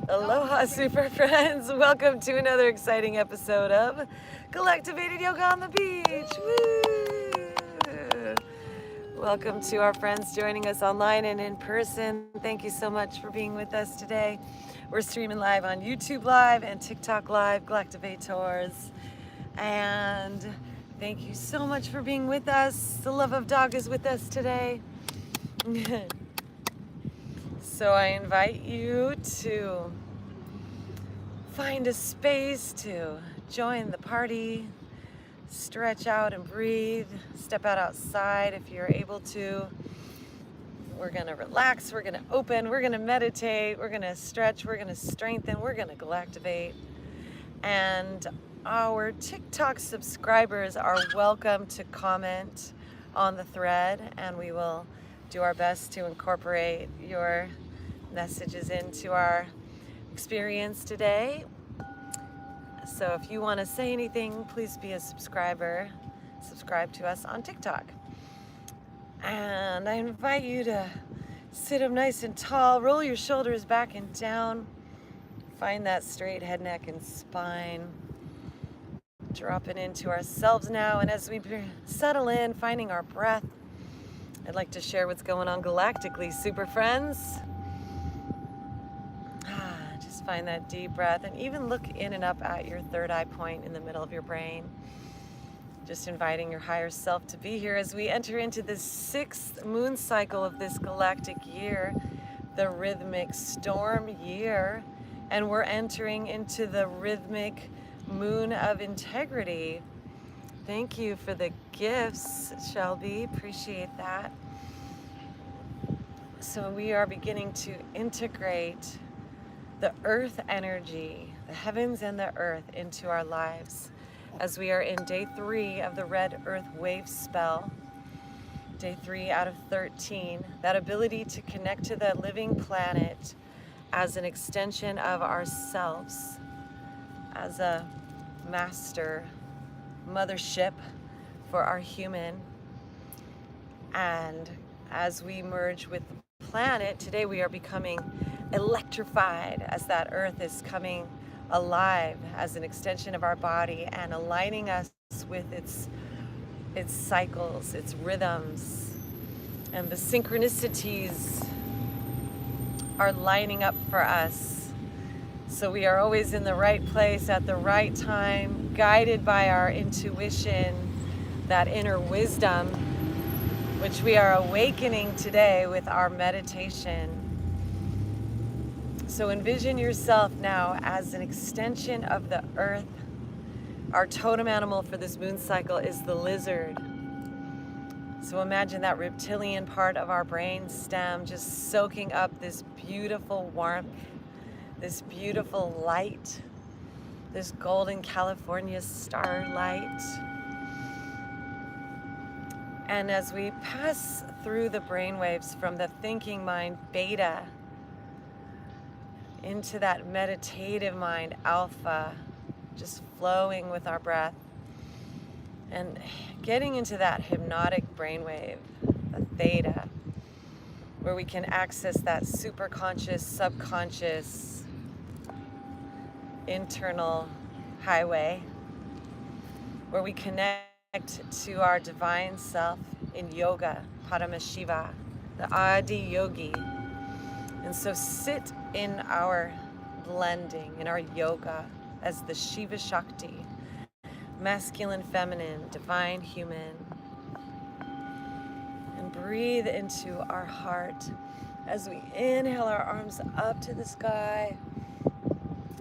Aloha, super friends. Welcome to another exciting episode of Galactivated Yoga on the Beach. Woo! Welcome to our friends joining us online and in person. Thank you so much for being with us today. We're streaming live on YouTube Live and TikTok Live, Galactivators. And thank you so much for being with us. The love of dog is with us today. So I invite you to find a space to join the party, stretch out and breathe, step out outside if you're able to. We're gonna relax, we're gonna open, we're gonna meditate, we're gonna stretch, we're gonna strengthen, we're gonna galactivate. And our TikTok subscribers are welcome to comment on the thread, and we will do our best to incorporate your messages into our experience today. So if you want to say anything, please be a subscriber. Subscribe to us on TikTok. And I invite you to sit up nice and tall, roll your shoulders back and down, find that straight head, neck, and spine. Dropping into ourselves now, and as we settle in, finding our breath, I'd like to share what's going on galactically, super friends. Just find that deep breath and even look in and up at your third eye point in the middle of your brain. Just inviting your higher self to be here as we enter into the 6th moon cycle of this galactic year, the rhythmic storm year, and we're entering into the rhythmic moon of integrity. Thank you for the gifts, Shelby. Appreciate that. So we are beginning to integrate the earth energy, the heavens and the earth, into our lives as we are in day 3 of the red earth wave spell. Day 3 out of 13. That ability to connect to the living planet as an extension of ourselves, as a master mothership for our human. And as we merge with the planet, today we are becoming electrified as that earth is coming alive as an extension of our body and aligning us with its cycles, its rhythms, and the synchronicities are lining up for us. So we are always in the right place at the right time, guided by our intuition, that inner wisdom, which we are awakening today with our meditation. So envision yourself now as an extension of the earth. Our totem animal for this moon cycle is the lizard. So imagine that reptilian part of our brain stem just soaking up this beautiful warmth, this beautiful light, this golden California starlight. And as we pass through the brainwaves from the thinking mind, beta, into that meditative mind, alpha, just flowing with our breath, and getting into that hypnotic brainwave, the theta, where we can access that superconscious, subconscious, internal highway, where we connect to our divine self in yoga, Paramashiva, the Adi Yogi. And so sit in our blending, in our yoga, as the Shiva Shakti, masculine, feminine, divine, human. And breathe into our heart as we inhale our arms up to the sky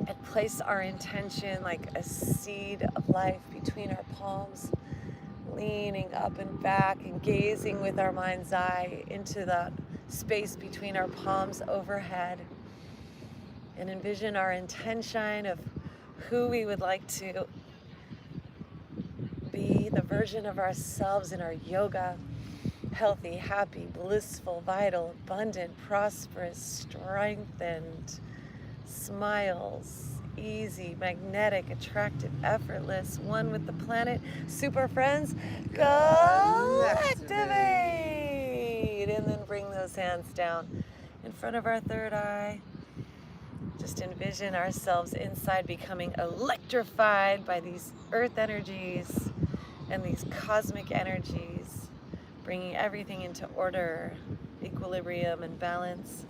and place our intention like a seed of life between our palms, leaning up and back and gazing with our mind's eye into the space between our palms overhead, and envision our intention of who we would like to be, the version of ourselves in our yoga, healthy, happy, blissful, vital, abundant, prosperous, strengthened, smiles, easy, magnetic, attractive, effortless, one with the planet. Super friends, Galactivate! And then bring those hands down in front of our third eye. Just envision ourselves inside becoming electrified by these earth energies and these cosmic energies, bringing everything into order, equilibrium, and balance.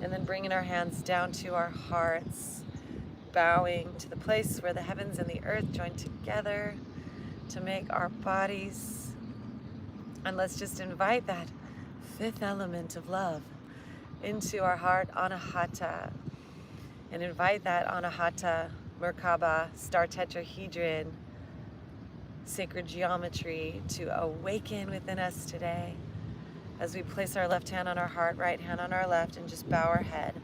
And then bringing our hands down to our hearts, bowing to the place where the heavens and the earth join together to make our bodies. And let's just invite that fifth element of love into our heart, Anahata. And invite that Anahata, Merkaba, star tetrahedron, sacred geometry to awaken within us today as we place our left hand on our heart, right hand on our left, and just bow our head.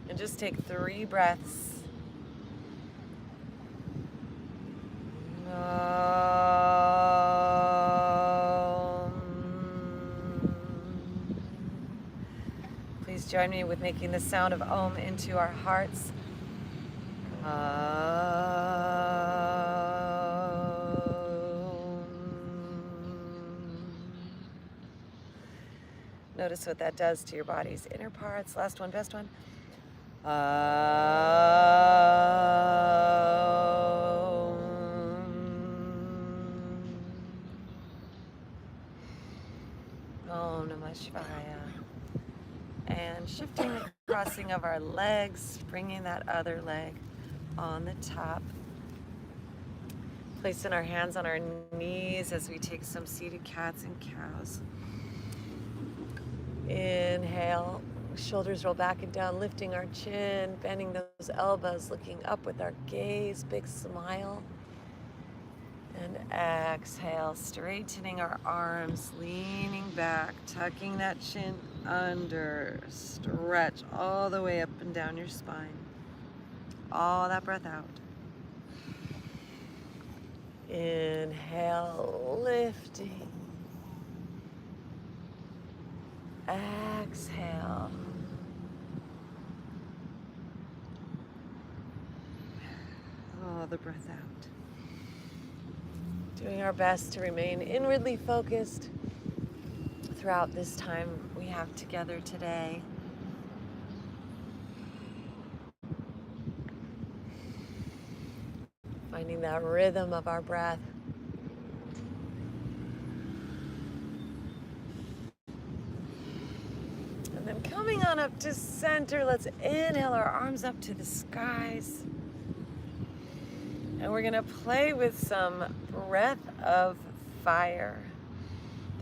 And just take 3 breaths. Please join me with making the sound of Om into our hearts. Notice what that does to your body's inner parts. Last one, best one. Om Namah Shivaya. And shifting the crossing of our legs, bringing that other leg on the top. Placing our hands on our knees as we take some seated cats and cows. Inhale, shoulders roll back and down, lifting our chin, bending those elbows, looking up with our gaze, big smile. And exhale, straightening our arms, leaning back, tucking that chin under, stretch all the way up and down your spine. All that breath out. Inhale, lifting. Exhale. Oh, the breath out. Doing our best to remain inwardly focused throughout this time we have together today. Finding that rhythm of our breath. And then coming on up to center, let's inhale our arms up to the skies. And we're gonna play with some breath of fire.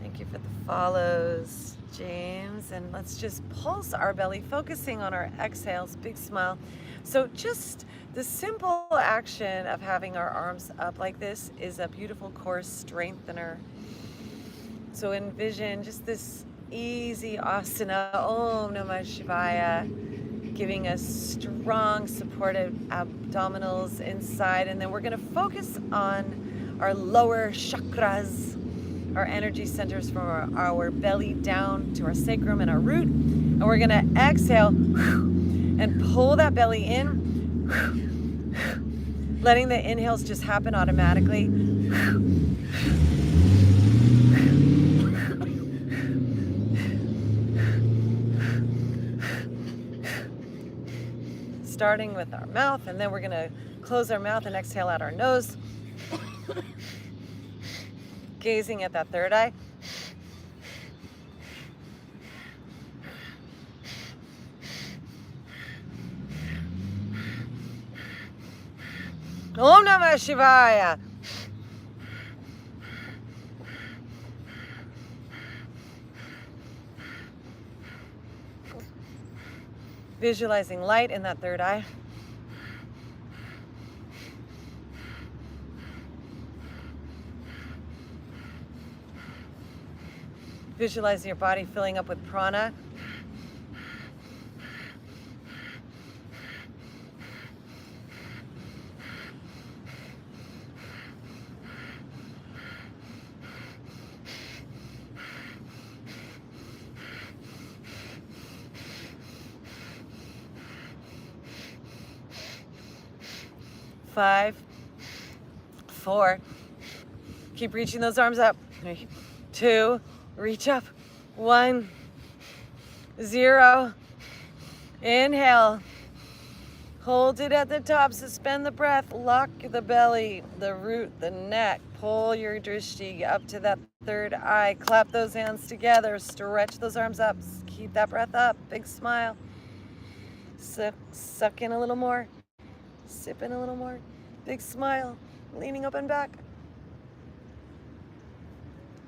Thank you for the follows, James. And let's just pulse our belly, focusing on our exhales, big smile. So just the simple action of having our arms up like this is a beautiful core strengthener. So envision just this easy asana, Om Namah Shivaya, giving us strong, supportive abdominals inside. And then we're gonna focus on our lower chakras, our energy centers from our belly down to our sacrum and our root. And we're gonna exhale and pull that belly in, letting the inhales just happen automatically. Starting with our mouth, and then we're gonna close our mouth and exhale out our nose. Gazing at that third eye. Om Namah Shivaya. Visualizing light in that third eye. Visualizing your body filling up with prana. Five, 4, keep reaching those arms up. 3, 2, reach up. 1, 0. Inhale. Hold it at the top, suspend the breath, lock the belly, the root, the neck. Pull your drishti up to that third eye. Clap those hands together, stretch those arms up. Keep that breath up, big smile. Suck in a little more, sip in a little more. Big smile, leaning up and back.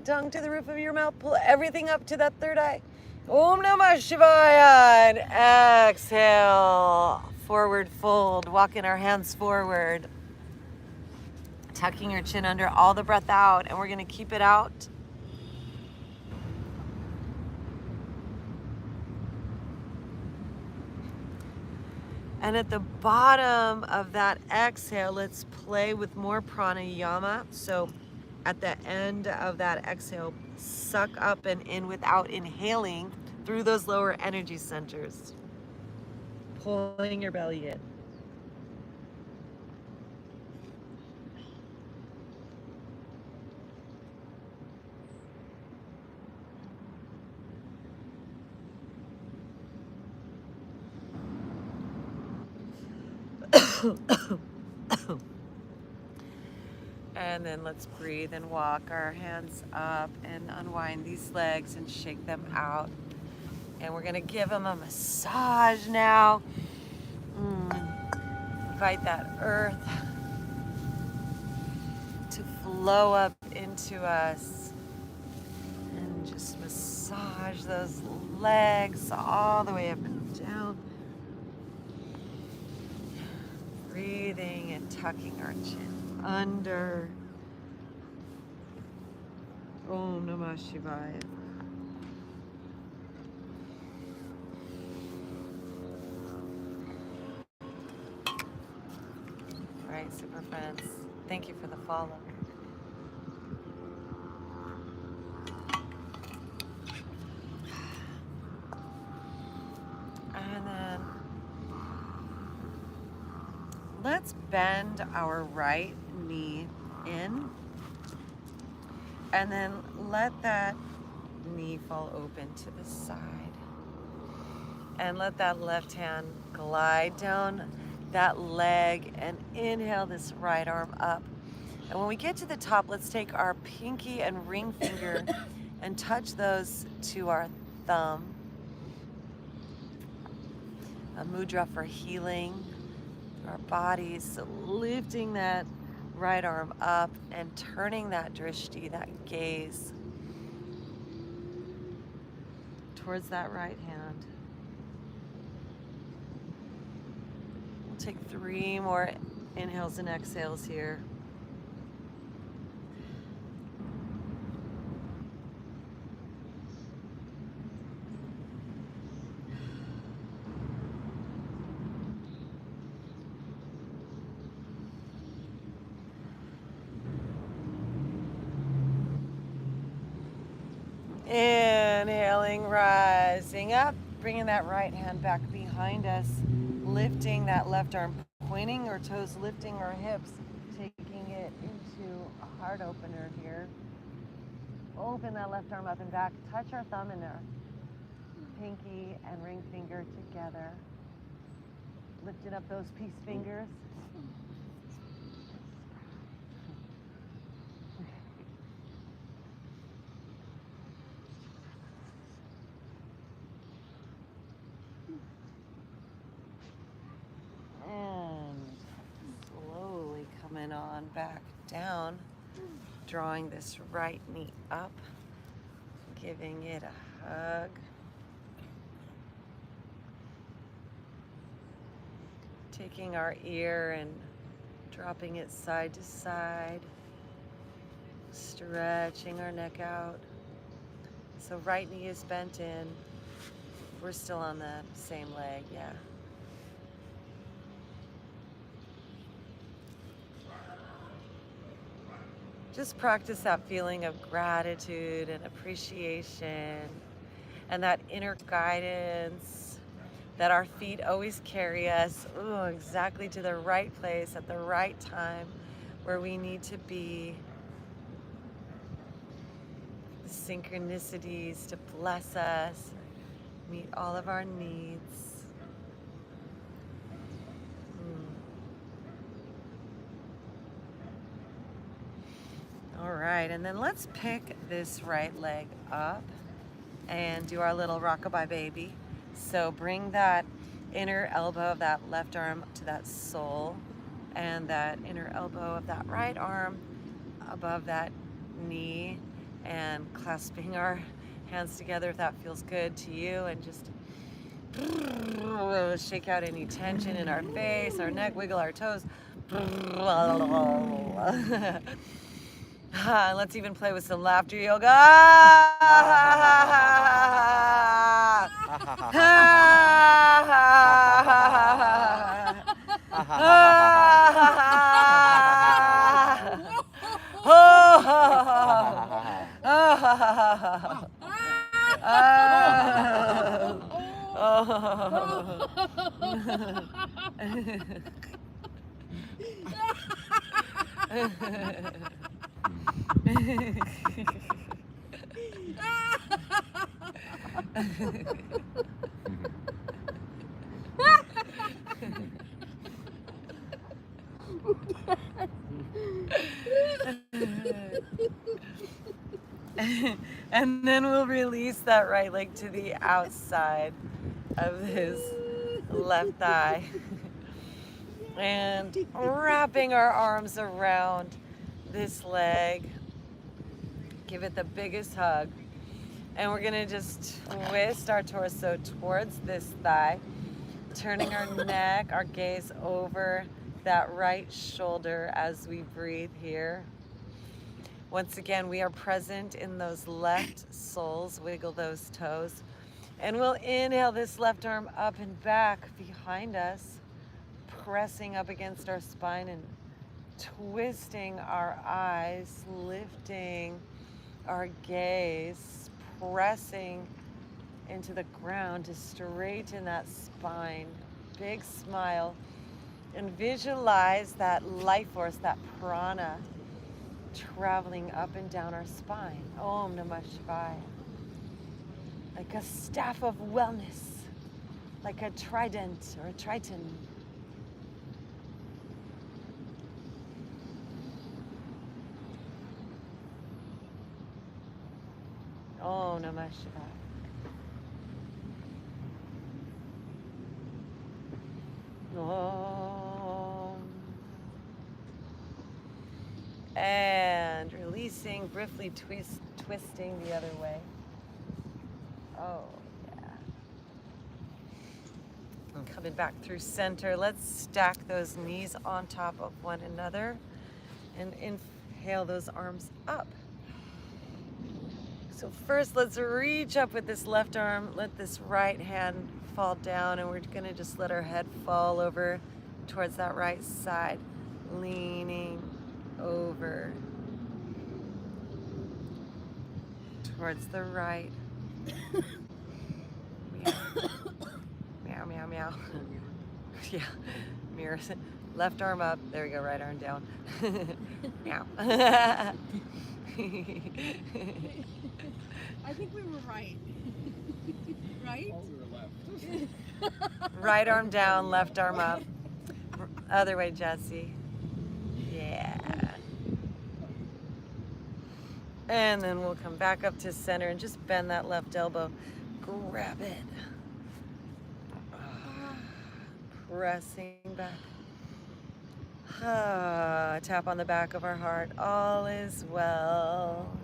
Tongue to the roof of your mouth, pull everything up to that third eye. Om Namah Shivaya, and exhale. Forward fold, walking our hands forward. Tucking your chin under, all the breath out, and we're gonna keep it out. And at the bottom of that exhale, let's play with more pranayama. So at the end of that exhale, suck up and in without inhaling through those lower energy centers. Pulling your belly in. And then let's breathe and walk our hands up and unwind these legs and shake them out. And we're gonna give them a massage now. Invite that earth to flow up into us. And just massage those legs all the way up and down. Breathing and tucking our chin under. Om Namah Shivaya. All right, super friends. Thank you for the follow. And then let's bend our right knee in. And then let that knee fall open to the side. And let that left hand glide down that leg and inhale this right arm up. And when we get to the top, let's take our pinky and ring finger and touch those to our thumb. A mudra for healing our bodies, so lifting that right arm up and turning that drishti, that gaze, towards that right hand. We'll take 3 more inhales and exhales here. Inhaling, rising up, bringing that right hand back behind us, lifting that left arm, pointing our toes, lifting our hips, taking it into a heart opener here. Open that left arm up and back, touch our thumb and our pinky and ring finger together. Lifting up those peace fingers. And slowly coming on back down, drawing this right knee up, giving it a hug. Taking our ear and dropping it side to side, stretching our neck out. So right knee is bent in. We're still on the same leg, yeah. Just practice that feeling of gratitude and appreciation and that inner guidance that our feet always carry us exactly to the right place at the right time where we need to be. The synchronicities to bless us, meet all of our needs. All right, and then let's pick this right leg up and do our little rockabye baby. So bring that inner elbow of that left arm to that sole, and that inner elbow of that right arm above that knee, and clasping our hands together if that feels good to you, and just shake out any tension in our face, our neck, wiggle our toes. Let's even play with some laughter yoga. And then we'll release that right leg to the outside of his left thigh. And wrapping our arms around this leg. Give it the biggest hug. And we're gonna just twist our torso towards this thigh, turning our neck, our gaze over that right shoulder as we breathe here. Once again, we are present in those left soles. Wiggle those toes. And we'll inhale this left arm up and back behind us, pressing up against our spine and twisting our eyes, lifting our gaze, pressing into the ground to straighten that spine. Big smile. And visualize that life force, that prana, traveling up and down our spine. Om Namah Shivaya. Like a staff of wellness, like a trident or a triton. Om Namah Shivaya. Om. And releasing, briefly twisting the other way. Oh, yeah. And coming back through center. Let's stack those knees on top of one another and inhale those arms up. So first, let's reach up with this left arm. Let this right hand fall down, and we're gonna just let our head fall over towards that right side, leaning over towards the right. Meow, meow, meow. Yeah, mirrors. Left arm up. There we go, right arm down. Meow. I think we were right. Right? Oh, we were left. Right arm down, left arm up. Other way, Jesse. Yeah. And then we'll come back up to center and just bend that left elbow. Grab it. Pressing back. Tap on the back of our heart. All is well.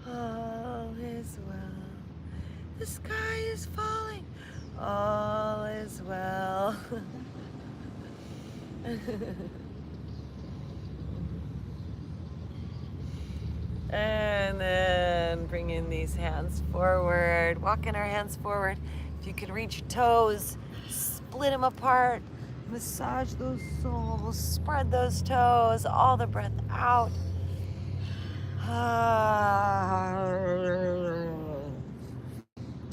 All is well. The sky is falling. All is well. And then bringing these hands forward, walking our hands forward. If you can reach your toes, split them apart, massage those soles, spread those toes, all the breath out.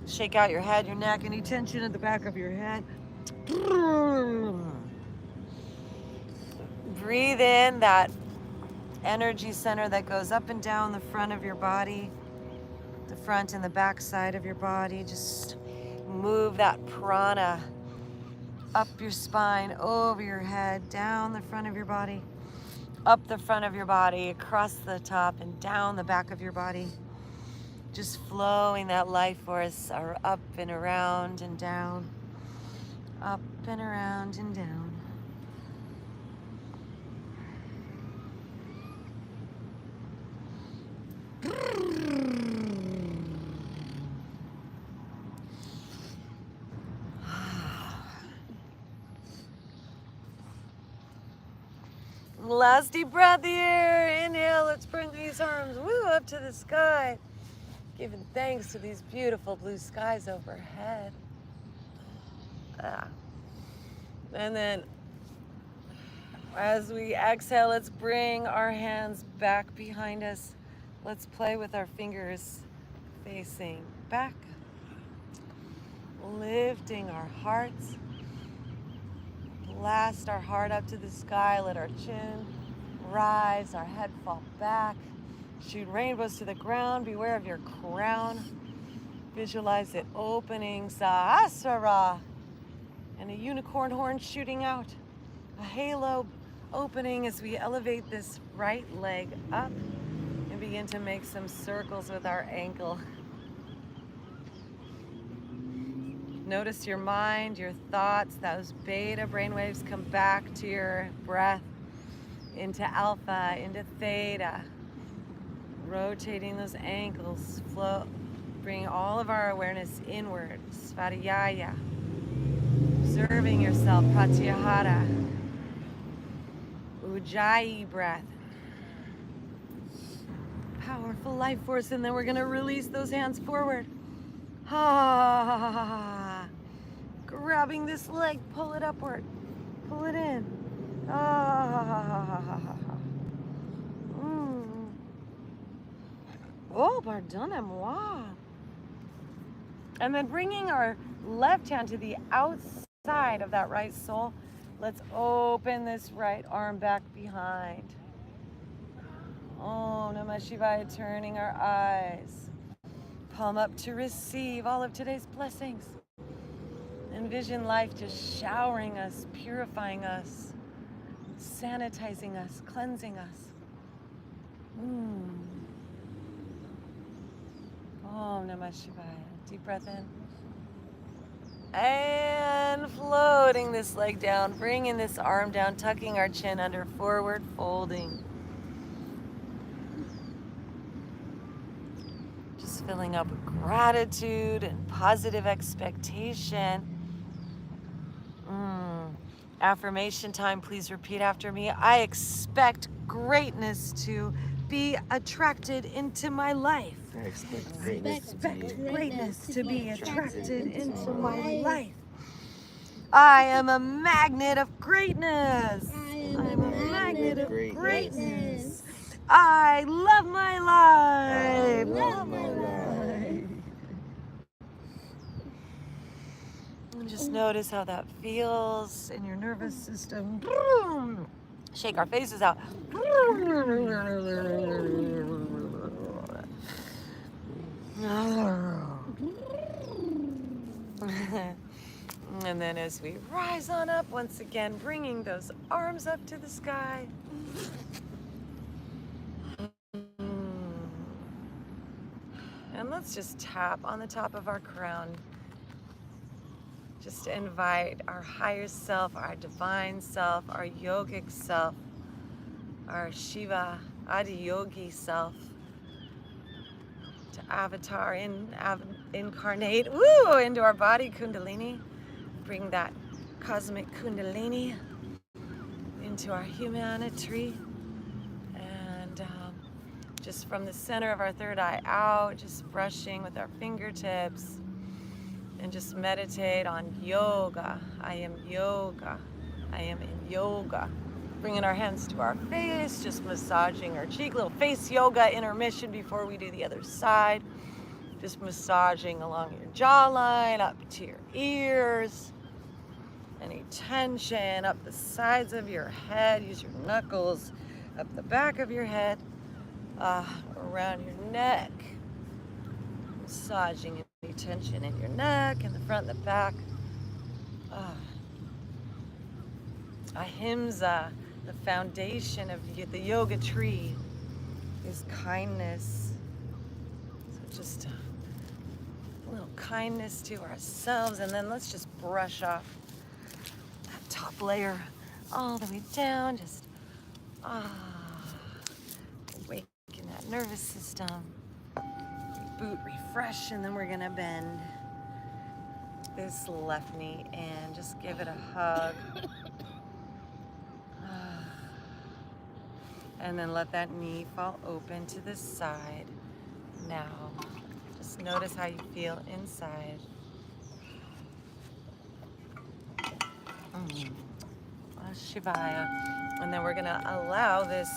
Shake out your head, your neck, any tension at the back of your head. Breathe in that energy center that goes up and down the front of your body, the front and the back side of your body. Just move that prana up your spine, over your head, down the front of your body. up the front of your body, across the top, and down the back of your body. Just flowing that life force up and around and down. Up and around and down. Last deep breath here. Inhale, let's bring these arms up to the sky. Giving thanks to these beautiful blue skies overhead. And then as we exhale, let's bring our hands back behind us. Let's play with our fingers facing back. Lifting our hearts. Blast our heart up to the sky. Let our chin rise, our head fall back. Shoot rainbows to the ground. Beware of your crown. Visualize it opening, Sahasrara. And a unicorn horn shooting out. A halo opening as we elevate this right leg up and begin to make some circles with our ankle. Notice your mind, your thoughts, those beta brainwaves come back to your breath, into alpha, into theta. Rotating those ankles, flow, bring all of our awareness inward, svadhyaya. Observing yourself, pratyahara. Ujjayi breath. Powerful life force, and then we're gonna release those hands forward. Ah, grabbing this leg, pull it upward, pull it in. Ah. Oh, pardonnez-moi. And then bringing our left hand to the outside of that right sole, let's open this right arm back behind. Om Namah Shivaya, turning our eyes. Palm up to receive all of today's blessings. Envision life just showering us, purifying us, sanitizing us, cleansing us. Om Namah Shivaya. Deep breath in. And floating this leg down, bringing this arm down, tucking our chin under, forward folding. Just filling up with gratitude and positive expectation. Affirmation time, please repeat after me. I expect greatness to be attracted into my life. I expect greatness to be attracted into my life. I am a magnet of greatness. I'm a magnet of greatness. I love my life. Love my life. And just notice how that feels in your nervous system. Shake our faces out. And then as we rise on up, once again, bringing those arms up to the sky. And let's just tap on the top of our crown. Just to invite our higher self, our divine self, our yogic self, our Shiva Adiyogi self to avatar incarnate into our body, Kundalini. Bring that cosmic Kundalini into our humanity. And just from the center of our third eye out, just brushing with our fingertips. And just meditate on yoga. I am yoga. I am in yoga. Bringing our hands to our face, just massaging our cheek. Little face yoga intermission before we do the other side. Just massaging along your jawline, up to your ears. Any tension up the sides of your head. Use your knuckles up the back of your head, around your neck. Massaging any tension in your neck, in the front, the back. Ahimsa, The foundation of the yoga tree is kindness. So just a little kindness to ourselves, and then let's just brush off that top layer all the way down. Just awaken that nervous system. Reboot, refresh, and then we're gonna bend this left knee and just give it a hug. And then let that knee fall open to the side. Now, just notice how you feel inside. Shivaya. And then we're gonna allow this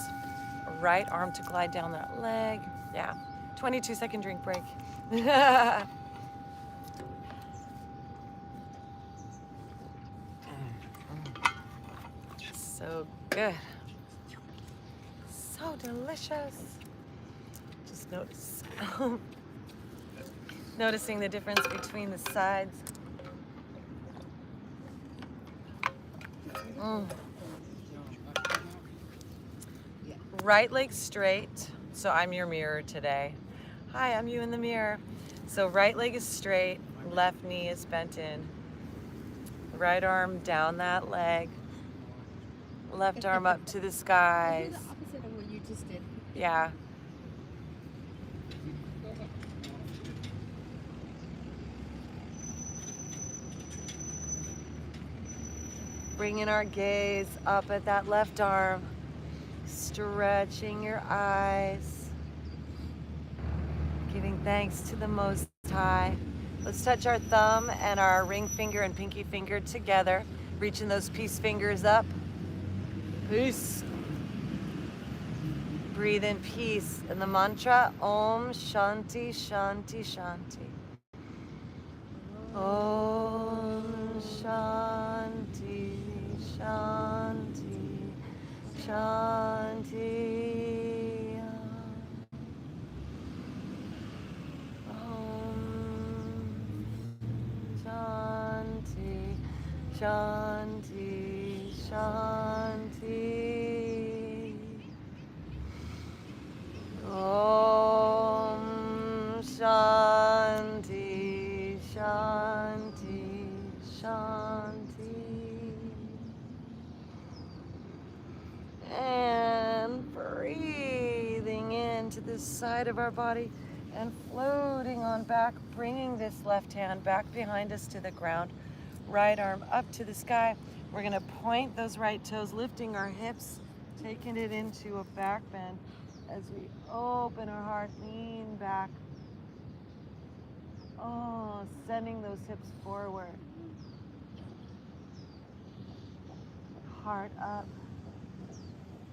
right arm to glide down that leg. Yeah, 22-second drink break. So good. So delicious. Just notice. Noticing the difference between the sides. Right leg straight. So I'm your mirror today. Hi, I'm you in the mirror. So right leg is straight, left knee is bent in. Right arm down that leg. Left arm up to the skies. Do the opposite of what you just did. Yeah. Bringing our gaze up at that left arm. Stretching your eyes. Giving thanks to the Most High. Let's touch our thumb and our ring finger and pinky finger together. Reaching those peace fingers up. Peace. Breathe in peace. And the mantra, Om Shanti Shanti Shanti. Om Shanti Shanti Shanti. Om Shanti Shanti Shanti. Om Shanti Shanti Shanti. And breathing into this side of our body and floating on back, bringing this left hand back behind us to the ground. Right arm up to the sky. We're gonna point those right toes, lifting our hips, taking it into a back bend as we open our heart, lean back. Oh, sending those hips forward. Heart up.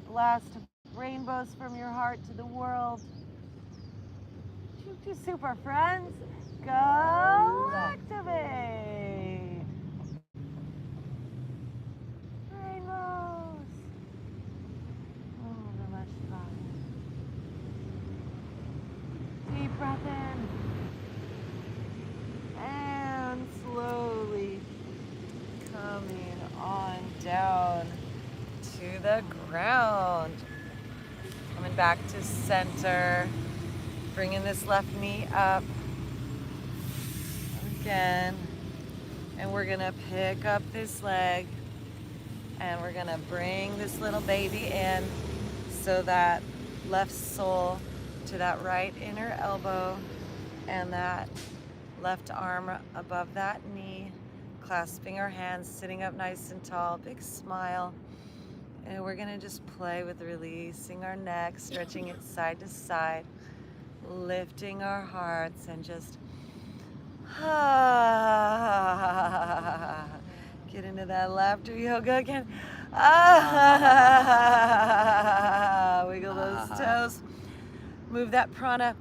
Blast rainbows from your heart to the world. Choo-choo super friends. Galactivate. Rainbows. Oh, Namah Shivaya. Deep breath in. And slowly coming on down to the ground. Coming back to center. Bringing this left knee up. Again. And we're gonna pick up this leg. And we're gonna bring this little baby in so that left sole to that right inner elbow and that left arm above that knee, clasping our hands, sitting up nice and tall, big smile. And we're gonna just play with releasing our neck, stretching it side to side, lifting our hearts and just get into that laughter yoga again. Wiggle those toes. Move that prana.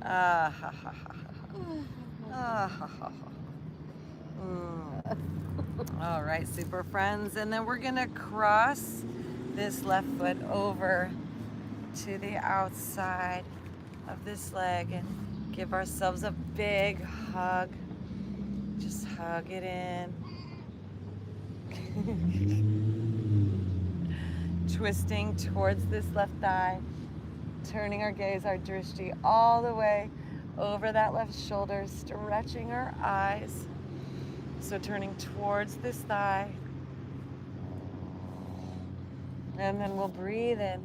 Ah, ha, ha, ha, ha. Ah, ha, ha, ha. All right, super friends. And then we're gonna cross this left foot over to the outside of this leg and give ourselves a big hug. Just hug it in. Twisting towards this left thigh, turning our gaze, our drishti, all the way over that left shoulder, stretching our eyes. So turning towards this thigh. And then we'll breathe in,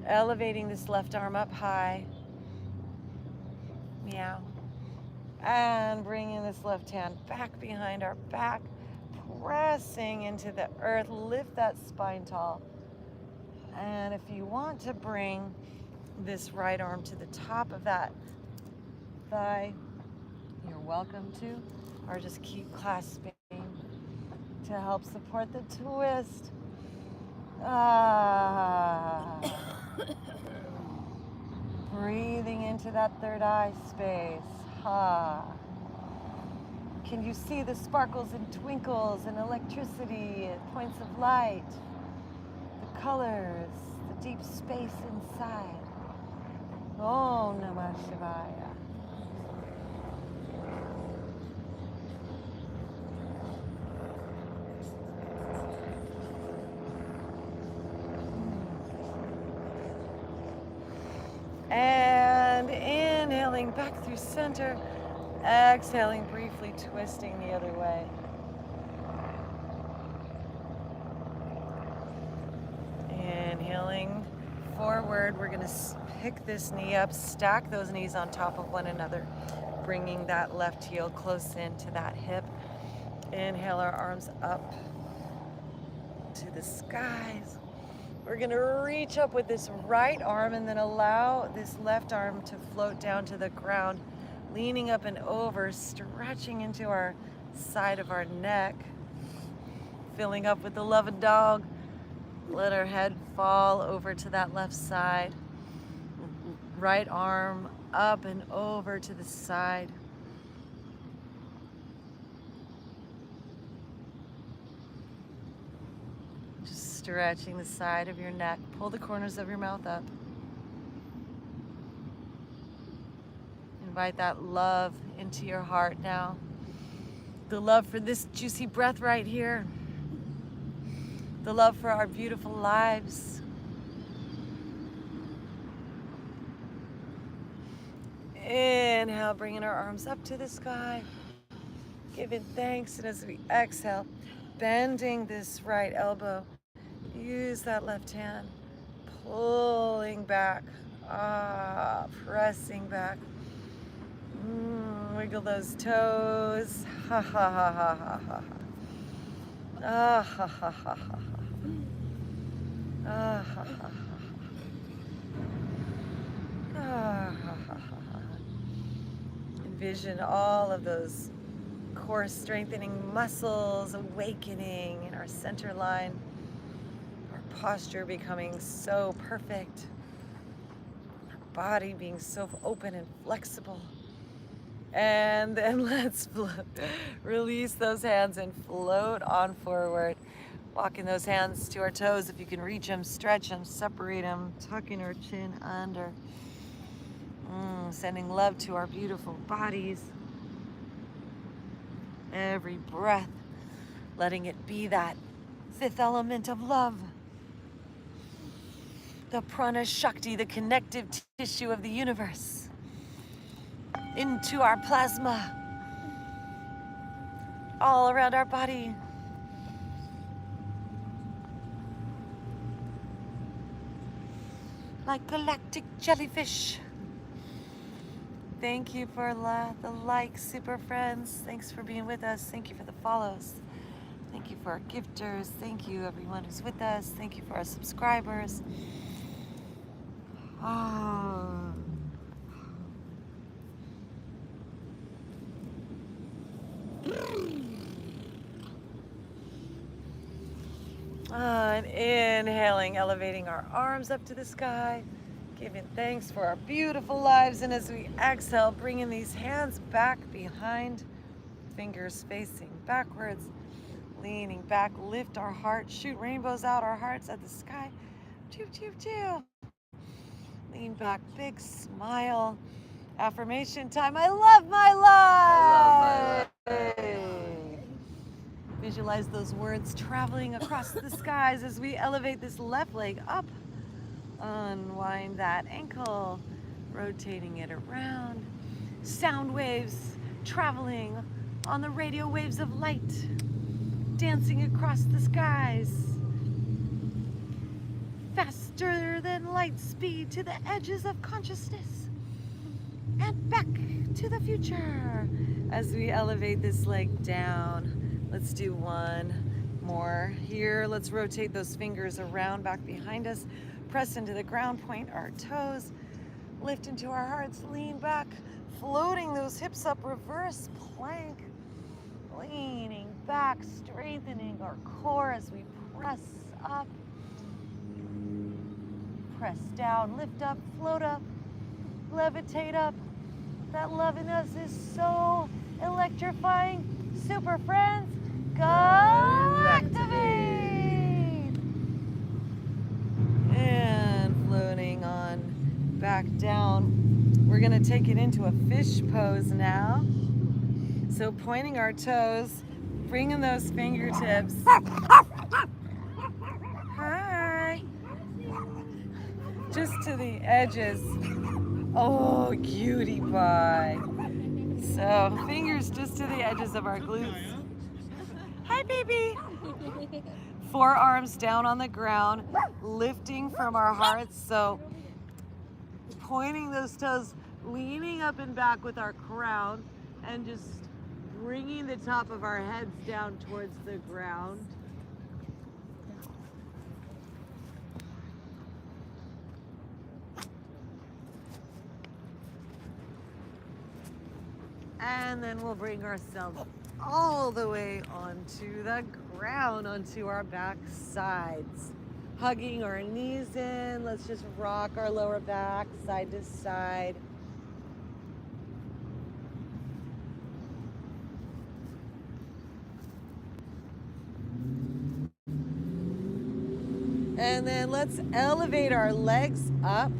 elevating this left arm up high. Meow. And bringing this left hand back behind our back, pressing into the earth. Lift that spine tall. And if you want to bring this right arm to the top of that thigh, you're welcome to, or just keep clasping to help support the twist. Ah. Breathing into that third eye space. Ha. Can you see the sparkles and twinkles and electricity and points of light? The colors, the deep space inside. Om Namah Shivaya. And inhaling back through center, exhaling briefly, twisting the other way. Inhaling forward, we're gonna pick this knee up, stack those knees on top of one another, bringing that left heel close into that hip. Inhale our arms up to the skies. We're gonna reach up with this right arm and then allow this left arm to float down to the ground, leaning up and over, stretching into our side of our neck, filling up with the love of dog. Let our head fall over to that left side. Right arm up and over to the side. Stretching the side of your neck. Pull the corners of your mouth up. Invite that love into your heart now. The love for this juicy breath right here. The love for our beautiful lives. Inhale, bringing our arms up to the sky. Giving thanks, and as we exhale, bending this right elbow. Use that left hand, pulling back, pressing back. Wiggle those toes. Ha ha ha ha ha ha. Ah ha ha ha ha. Ah ha ha ha. Ah ha ha ha. Envision all of those core strengthening muscles awakening in our center line. Posture becoming so perfect, our body being so open and flexible. And then let's release those hands and float on forward, walking those hands to our toes. If you can reach them, stretch them, separate them, tucking our chin under, sending love to our beautiful bodies. Every breath, letting it be that fifth element of love. The prana shakti, the connective tissue of the universe, into our plasma, all around our body. Like galactic jellyfish. Thank you for the likes, super friends. Thanks for being with us. Thank you for the follows. Thank you for our gifters. Thank you everyone who's with us. Thank you for our subscribers. And inhaling, elevating our arms up to the sky. Giving thanks for our beautiful lives. And as we exhale, bringing these hands back behind, fingers facing backwards, leaning back, lift our heart, shoot rainbows out our hearts at the sky. Choo, choo, choo. Lean back, big smile. Affirmation time. I love my life. I love my life. Visualize those words traveling across the skies as we elevate this left leg up. Unwind that ankle, rotating it around. Sound waves traveling on the radio waves of light, dancing across the skies. Faster than light speed to the edges of consciousness and back to the future as we elevate this leg down. Let's do one more here. Let's rotate those fingers around back behind us. Press into the ground, point our toes, lift into our hearts, lean back, floating those hips up, reverse plank, leaning back, strengthening our core as we press up, press down, lift up, float up, levitate up. That love in us is so electrifying. Super friends, Galactivate! And floating on back down. We're gonna take it into a fish pose now. So pointing our toes, bringing those fingertips. Hi. Just to the edges. Oh, cutie pie. So fingers just to the edges of our glutes. Hi, baby. Forearms down on the ground, lifting from our hearts. So pointing those toes, leaning up and back with our crown, and just bringing the top of our heads down towards the ground. And then we'll bring ourselves all the way onto the ground, onto our back sides. Hugging our knees in. Let's just rock our lower back side to side. And then let's elevate our legs up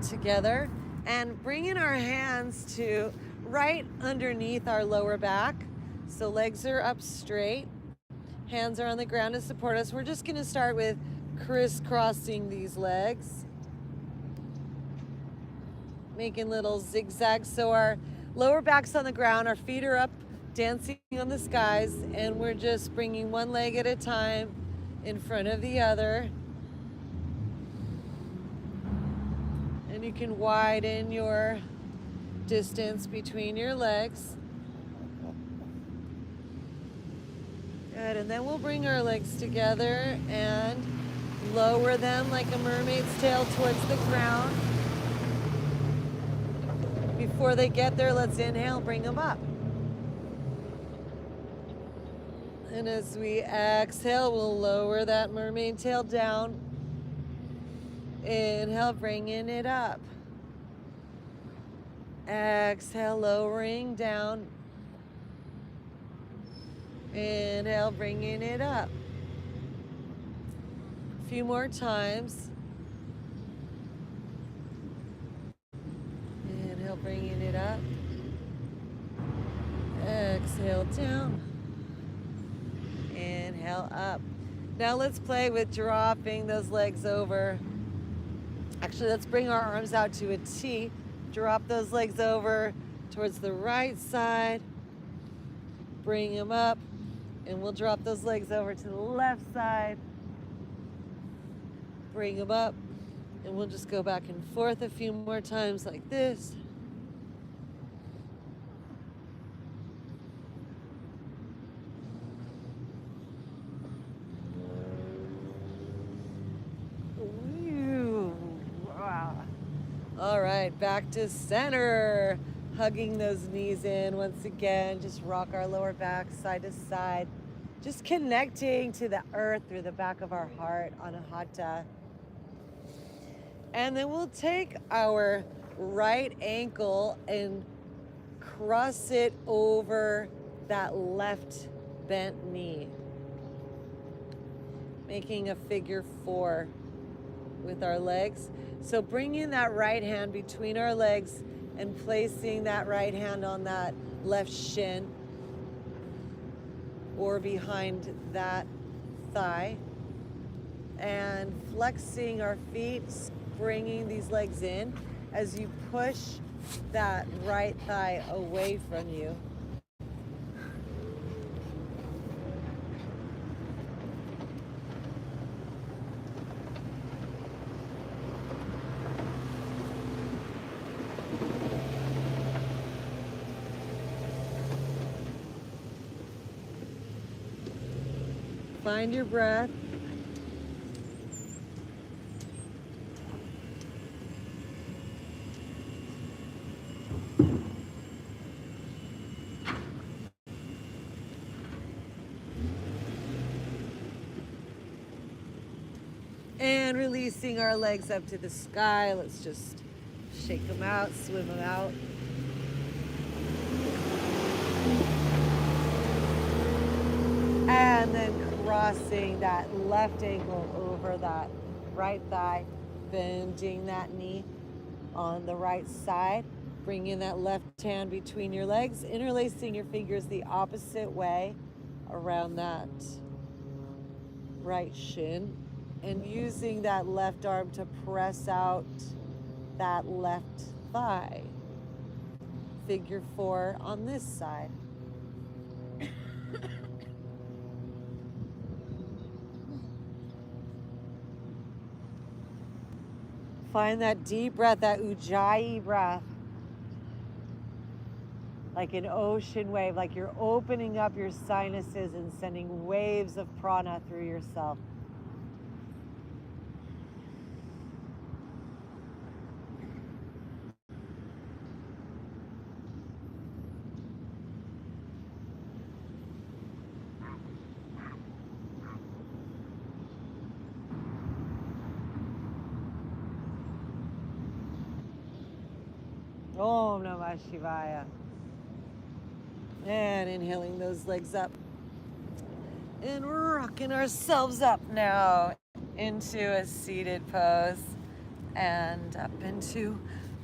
together and bring in our hands to right underneath our lower back. So legs are up straight, hands are on the ground to support us. We're just gonna start with crisscrossing these legs, making little zigzags. So our lower back's on the ground, our feet are up, dancing on the skies, and we're just bringing one leg at a time in front of the other. And you can widen your distance between your legs. Good, and then we'll bring our legs together and lower them like a mermaid's tail towards the ground. Before they get there, let's inhale, bring them up. And as we exhale, we'll lower that mermaid tail down. Inhale, bringing it up. Exhale, lowering down. Inhale, bringing it up. A few more times. Inhale, bringing it up. Exhale, down. Inhale, up. Now let's play with dropping those legs over. Actually, let's bring our arms out to a T. Drop those legs over towards the right side. Bring them up. And we'll drop those legs over to the left side. Bring them up. And we'll just go back and forth a few more times like this. All right, back to center. Hugging those knees in once again. Just rock our lower back side to side. Just connecting to the earth through the back of our heart, Anahata. And then we'll take our right ankle and cross it over that left bent knee, making a figure 4 with our legs. So bringing that right hand between our legs and placing that right hand on that left shin or behind that thigh, and flexing our feet, bringing these legs in as you push that right thigh away from you. Find your breath. And releasing our legs up to the sky. Let's just shake them out, swim them out. And then crossing that left ankle over that right thigh, bending that knee on the right side, bringing that left hand between your legs, interlacing your fingers the opposite way around that right shin, and using that left arm to press out that left thigh. Figure 4 on this side. Find that deep breath, that ujjayi breath. Like an ocean wave, like you're opening up your sinuses and sending waves of prana through yourself. Om Namah Shivaya. And inhaling those legs up. And rocking ourselves up now into a seated pose and up into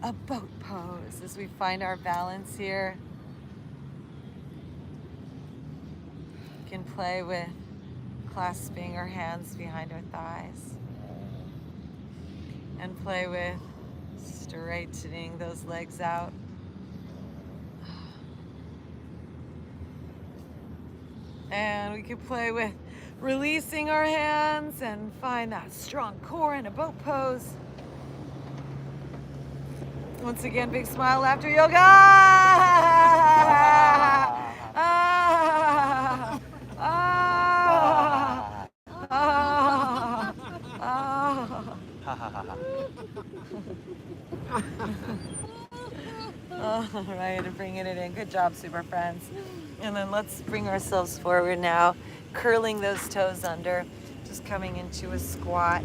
a boat pose as we find our balance here. We can play with clasping our hands behind our thighs and play with straightening those legs out. And we can play with releasing our hands and find that strong core in a boat pose. Once again, big smile, laughter, yoga. All right, and bringing it in. Good job, super friends. And then let's bring ourselves forward now, curling those toes under, just coming into a squat.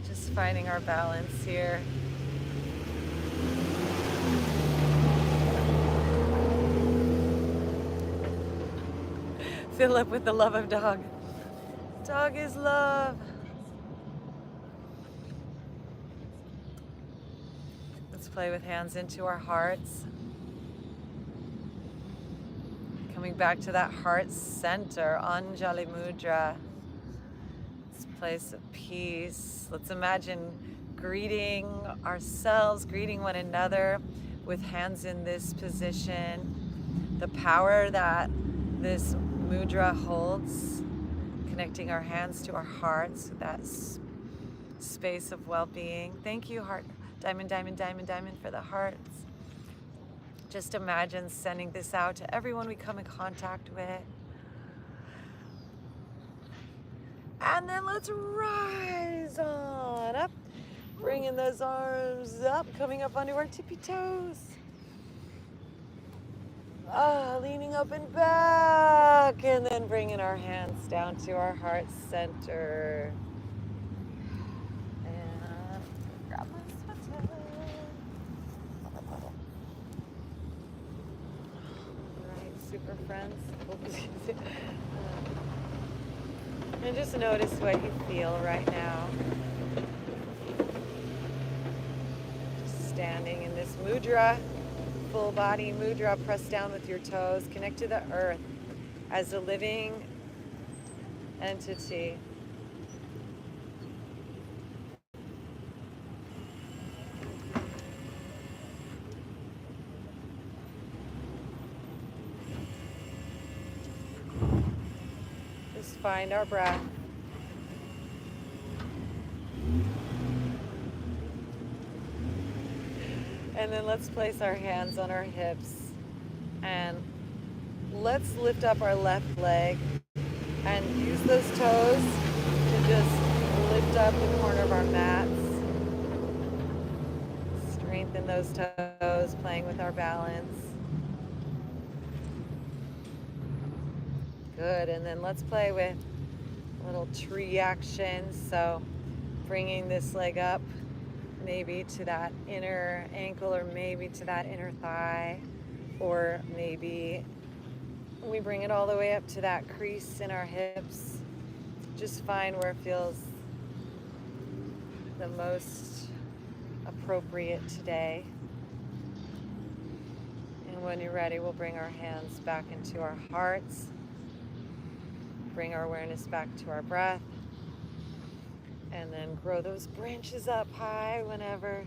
Just finding our balance here. Fill up with the love of dog. Dog is love. Let's play with hands into our hearts. Coming back to that heart center, Anjali Mudra. This place of peace. Let's imagine greeting ourselves, greeting one another with hands in this position. The power that this mudra holds, connecting our hands to our hearts, that space of well-being. Thank you, heart. Diamond, diamond, diamond, diamond for the hearts. Just imagine sending this out to everyone we come in contact with. And then let's rise on up. Bringing those arms up, coming up onto our tippy toes. Leaning up and back. look, and then bringing our hands down to our heart center. And grab my sweater. Right, super friends. And just notice what you feel right now. Just standing in this mudra, full body mudra, press down with your toes, connect to the earth as a living entity. Just find our breath. And then let's place our hands on our hips and let's lift up our left leg and use those toes to just lift up the corner of our mats. Strengthen those toes, playing with our balance. Good, and then let's play with little tree actions. So bringing this leg up, maybe to that inner ankle or maybe to that inner thigh, or maybe we bring it all the way up to that crease in our hips. Just find where it feels the most appropriate today. And when you're ready, we'll bring our hands back into our hearts. Bring our awareness back to our breath. And then grow those branches up high whenever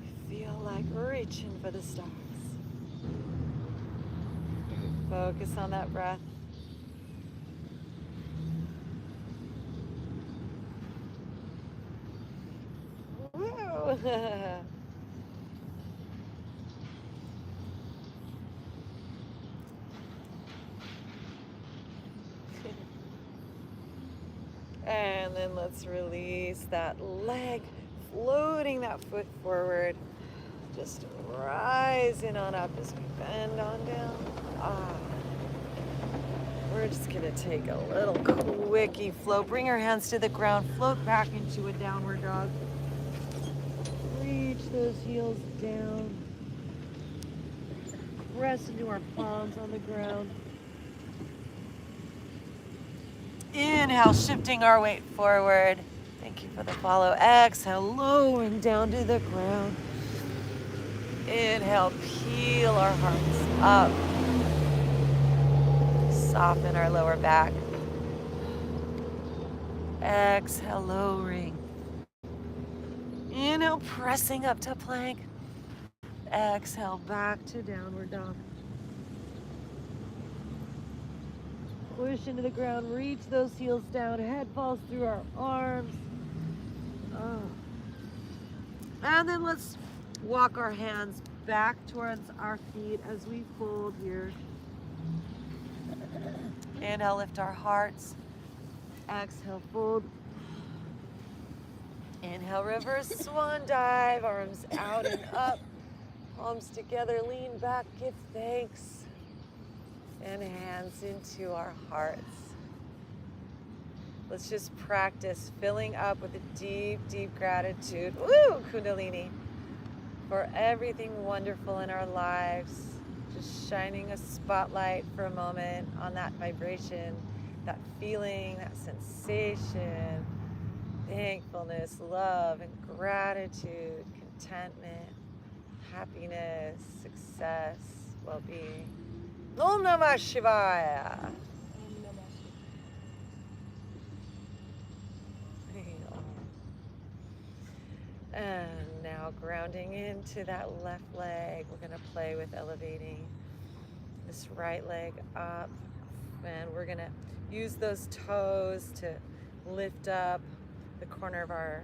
you feel like reaching for the stars. Focus on that breath. Woo! And then let's release that leg, floating that foot forward. Just rising on up as we bend on down. We're just gonna take a little quickie float. Bring our hands to the ground, float back into a downward dog. Reach those heels down. Press into our palms on the ground. Inhale, shifting our weight forward. Thank you for the follow. Exhale, lowering down to the ground. Inhale, peel our hearts up. Soften our lower back. Exhale, lowering. Inhale, pressing up to plank. Exhale, back to downward dog. Push into the ground, reach those heels down, head falls through our arms. And then let's walk our hands back towards our feet as we fold here. Inhale, lift our hearts. Exhale, fold. Inhale, reverse swan dive, arms out and up, palms together, lean back, give thanks. And hands into our hearts. Let's just practice filling up with a deep, deep gratitude, woo, Kundalini, for everything wonderful in our lives. Just shining a spotlight for a moment on that vibration, that feeling, that sensation, thankfulness, love, and gratitude, contentment, happiness, success, well-being. Om Namah Shivaya. And now grounding into that left leg, we're going to play with elevating this right leg up. And we're going to use those toes to lift up the corner of our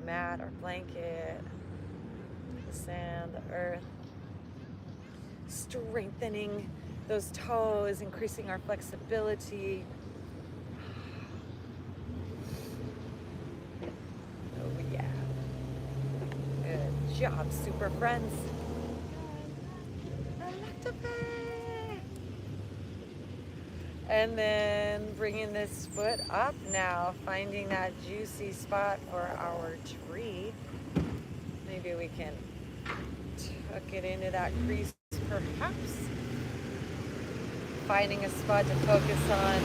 mat, our blanket, the sand, the earth. Strengthening those toes, increasing our flexibility. Oh yeah. Good job, super friends. Galactivate. And then bringing this foot up now, finding that juicy spot for our tree. Maybe we can tuck it into that crease perhaps. Finding a spot to focus on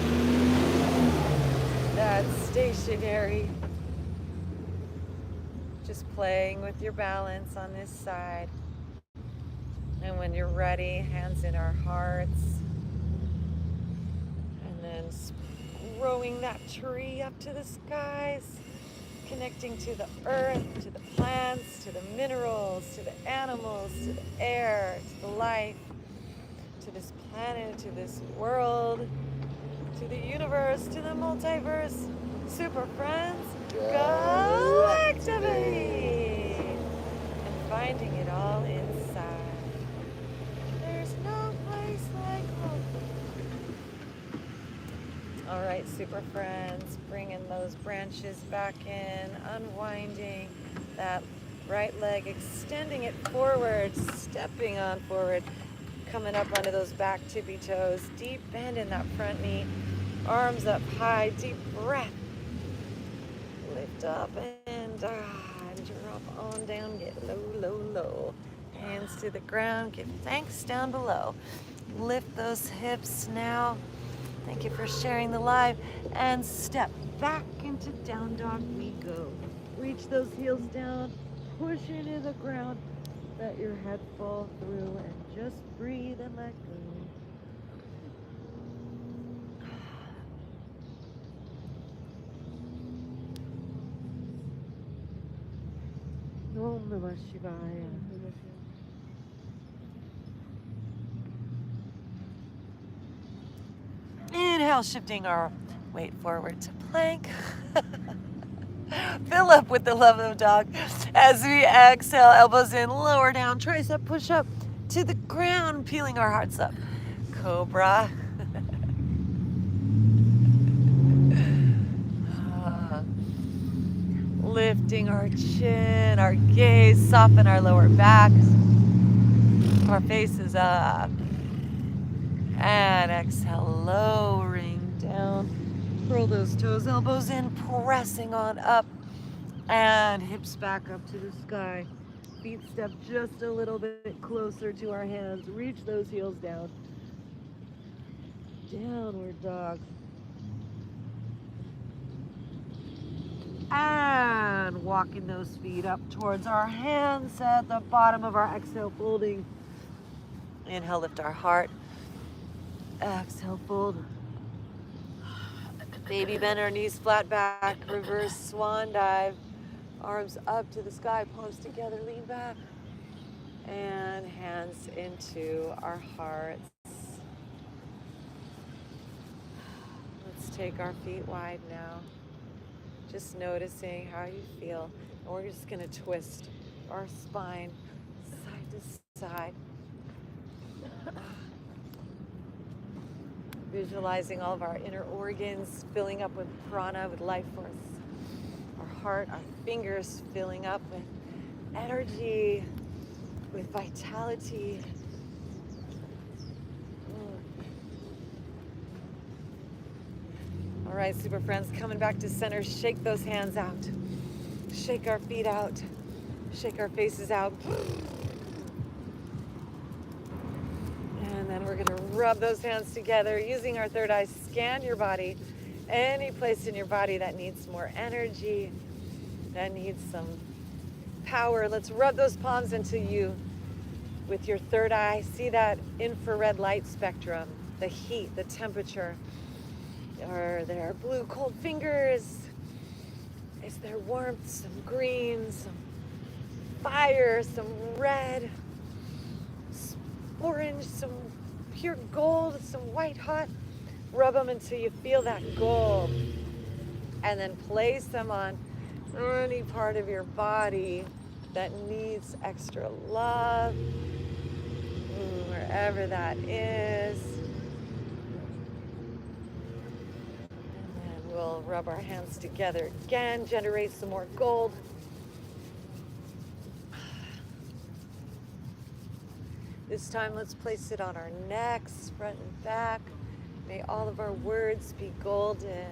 that stationary. Just playing with your balance on this side. And when you're ready, hands in our hearts. And then growing that tree up to the skies, connecting to the earth, to the plants, to the minerals, to the animals, to the air, to the life, to this planet, to this world, to the universe, to the multiverse. Super friends, Galactivate! And finding it all inside. There's no place like home. All right, super friends, bringing those branches back in, unwinding that right leg, extending it forward, stepping on forward, coming up onto those back tippy toes, deep bend in that front knee, arms up high, deep breath. Lift up and drop on down, get low, low, low. Hands to the ground, give thanks down below. Lift those hips now. Thank you for sharing the live. And step back into down dog we go. Reach those heels down, push into the ground. Let your head fall through and just breathe and let go. Om Namah Shivaya. Inhale, shifting our weight forward to plank. Fill up with the love of dog. As we exhale, elbows in, lower down, tricep push up to the ground, peeling our hearts up. Cobra. Lifting our chin, our gaze, soften our lower back. Our faces up. And exhale, lowering down. Curl those toes, elbows in, pressing on up. And hips back up to the sky. Feet step just a little bit closer to our hands. Reach those heels down. Downward dog. And walking those feet up towards our hands at the bottom of our exhale, folding. Inhale, lift our heart. Exhale, fold. Baby bend our knees flat back, reverse swan dive. Arms up to the sky, palms together, lean back. And hands into our hearts. Let's take our feet wide now. Just noticing how you feel. And we're just gonna twist our spine side to side. Visualizing all of our inner organs filling up with prana, with life force. Our heart, our fingers filling up with energy, with vitality. All right, super friends, coming back to center, shake those hands out. Shake our feet out. Shake our faces out. And then we're gonna rub those hands together using our third eye. Scan your body. Any place in your body that needs more energy, that needs some power. Let's rub those palms into you with your third eye. See that infrared light spectrum, the heat, the temperature. Are there blue cold fingers? Is there warmth, some green, some fire, some red, some orange, some pure gold, some white hot? Rub them until you feel that gold. And then place them on any part of your body that needs extra love, wherever that is. And then we'll rub our hands together again, generate some more gold. This time, let's place it on our necks, front and back. May all of our words be golden.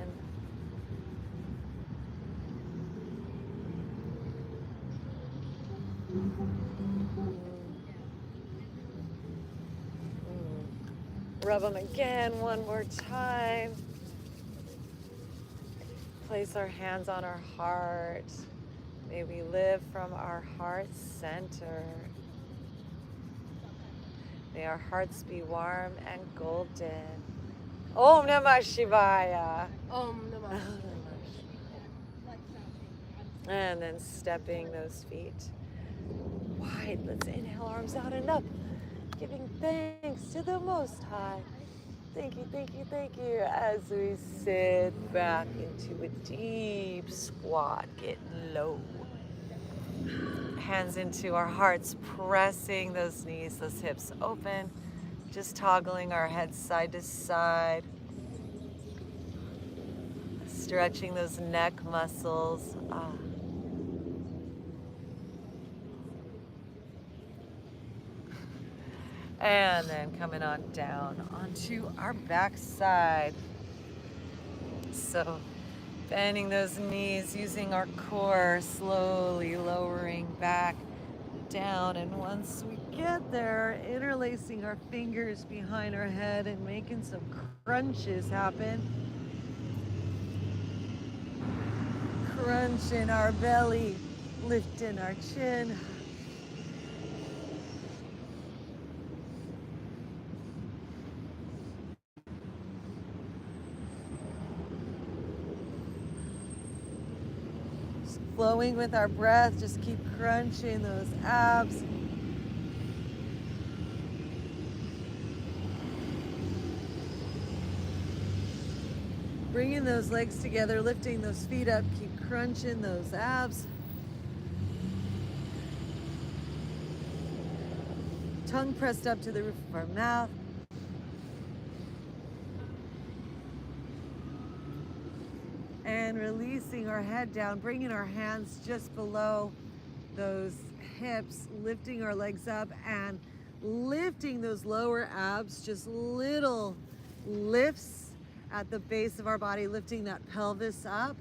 Rub them again one more time. Place our hands on our heart. May we live from our heart center. May our hearts be warm and golden. Om Namah Shivaya. Om Namah. And then stepping those feet wide. Let's inhale, arms out and up. Giving thanks to the Most High. Thank you, thank you, thank you. As we sit back into a deep squat, get low. Hands into our hearts, pressing those knees, those hips open. Just toggling our heads side to side. Stretching those neck muscles. And then coming on down onto our back side. So bending those knees, using our core, slowly lowering back down. And once we get there, interlacing our fingers behind our head and making some crunches happen. Crunch in our belly, lifting our chin. Flowing with our breath, just keep crunching those abs. Bringing those legs together, lifting those feet up, keep crunching those abs. Tongue pressed up to the roof of our mouth. And releasing our head down, bringing our hands just below those hips, lifting our legs up and lifting those lower abs, just little lifts at the base of our body, lifting that pelvis up,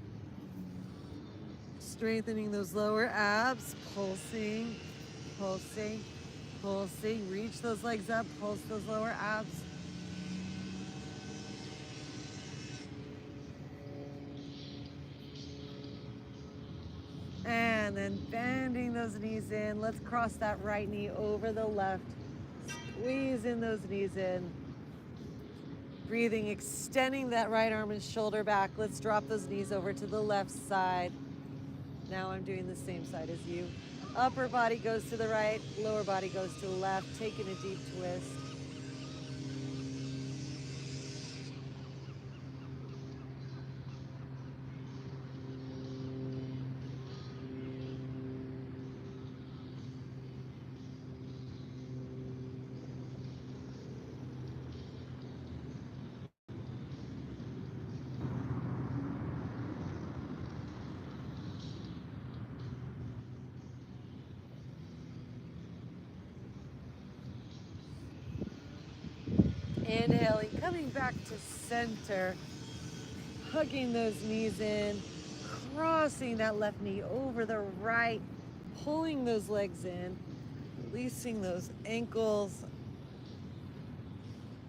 strengthening those lower abs, pulsing, pulsing, pulsing. Reach those legs up, pulse those lower abs. And then bending those knees in. Let's cross that right knee over the left. Squeezing those knees in. Breathing, extending that right arm and shoulder back. Let's drop those knees over to the left side. Now I'm doing the same side as you. Upper body goes to the right, lower body goes to the left. Taking a deep twist. Inhaling, coming back to center, hugging those knees in, crossing that left knee over the right, pulling those legs in, releasing those ankles,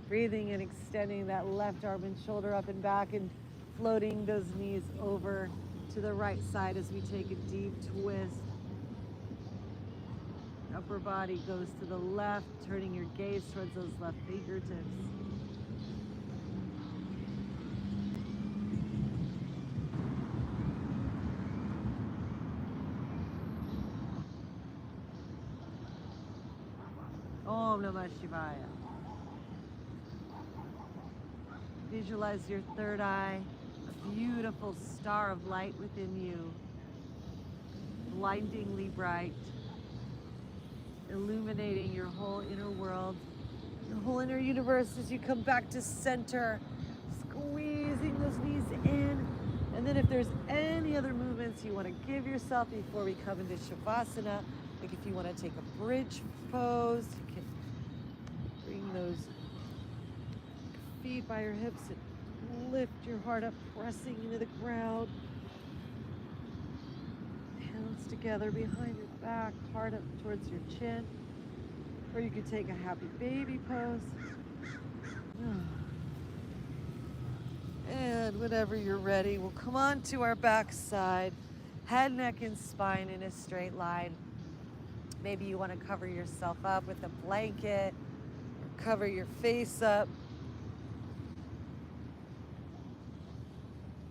breathing and extending that left arm and shoulder up and back and floating those knees over to the right side as we take a deep twist. Upper body goes to the left, turning your gaze towards those left fingertips. Om Namah Shivaya. Visualize your third eye, a beautiful star of light within you, blindingly bright, illuminating your whole inner world, your whole inner universe as you come back to center, squeezing those knees in. And then if there's any other movements you want to give yourself before we come into Shavasana, like if you want to take a bridge pose, you can bring those feet by your hips and lift your heart up, pressing into the ground. Hands together behind your back, heart up towards your chin. Or you could take a happy baby pose. And whenever you're ready, we'll come on to our back side, head, neck, and spine in a straight line. Maybe you want to cover yourself up with a blanket, or cover your face up.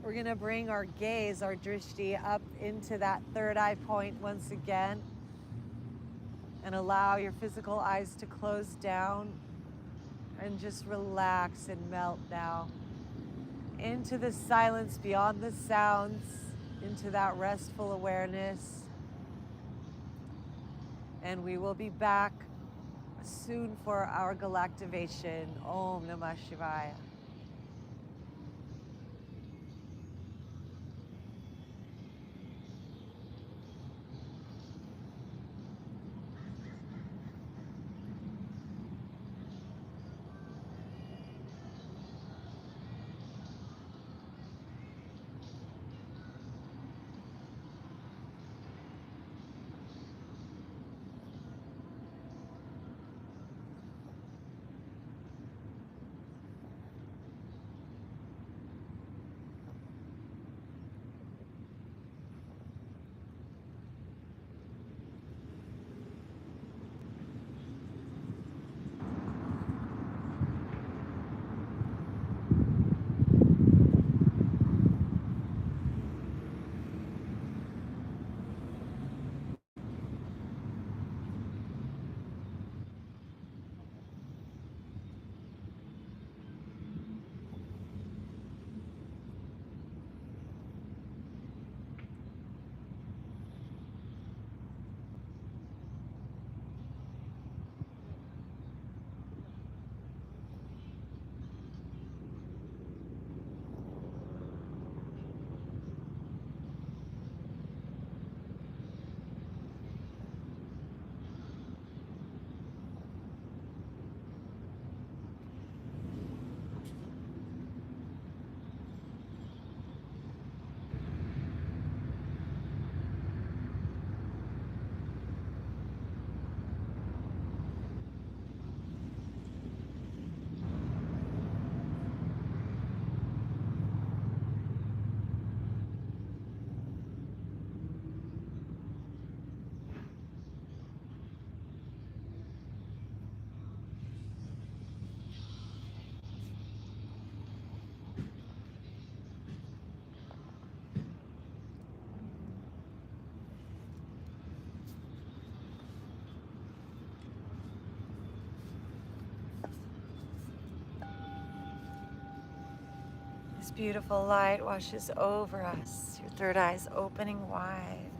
We're going to bring our gaze, our drishti, up into that third eye point once again. And allow your physical eyes to close down and just relax and melt now into the silence beyond the sounds, into that restful awareness. And we will be back soon for our Galactivation. Om Namah Shivaya. This beautiful light washes over us. Your third eye is opening wide.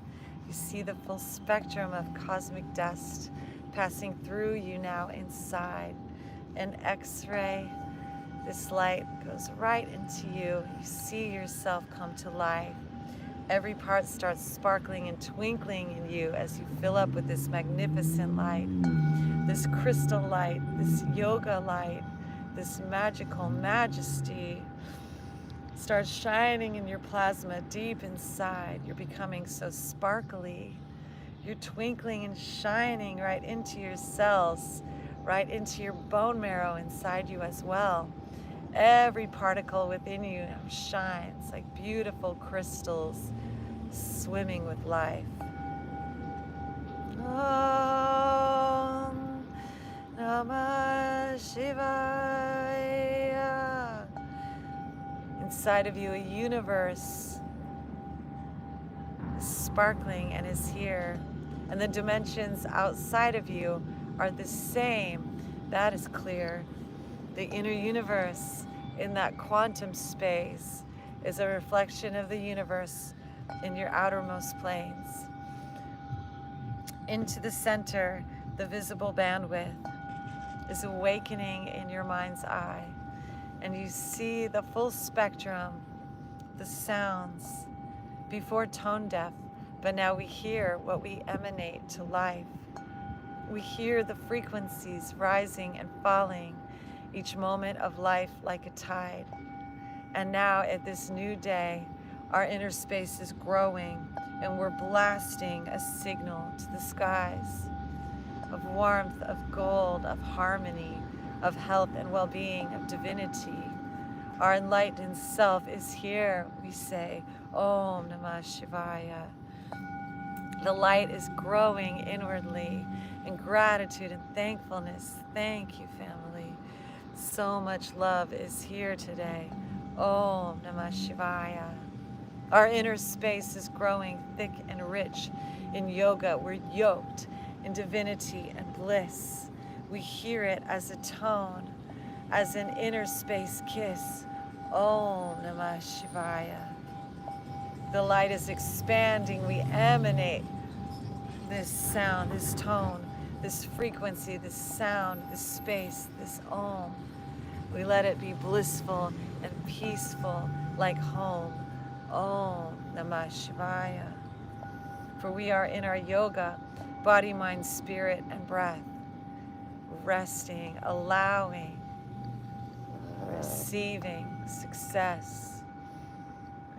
You see the full spectrum of cosmic dust passing through you now inside. An X-ray. This light goes right into you. You see yourself come to life. Every part starts sparkling and twinkling in you as you fill up with this magnificent light, this crystal light, this yoga light, this magical majesty starts shining in your plasma deep inside. You're becoming so sparkly. You're twinkling and shining right into your cells, right into your bone marrow inside you as well. Every particle within you shines like beautiful crystals swimming with life. Om Namah Shivaya. Inside of you, a universe is sparkling and is here. And the dimensions outside of you are the same. That is clear. The inner universe in that quantum space is a reflection of the universe in your outermost planes. Into the center, the visible bandwidth is awakening in your mind's eye. And you see the full spectrum, the sounds, before tone deaf, but now we hear what we emanate to life. We hear the frequencies rising and falling each moment of life like a tide. And now at this new day, our inner space is growing and we're blasting a signal to the skies of warmth, of gold, of harmony, of health and well-being, of divinity. Our enlightened self is here, we say, Om Namah Shivaya. The light is growing inwardly in gratitude and thankfulness. Thank you, family. So much love is here today. Om Namah Shivaya. Our inner space is growing thick and rich in yoga. We're yoked in divinity and bliss. We hear it as a tone, as an inner space kiss. Om Namah Shivaya. The light is expanding. We emanate this sound, this tone, this frequency, this sound, this space, this Om. We let it be blissful and peaceful like home. Om Namah Shivaya. For we are in our yoga, body, mind, spirit, and breath, resting, allowing, receiving success,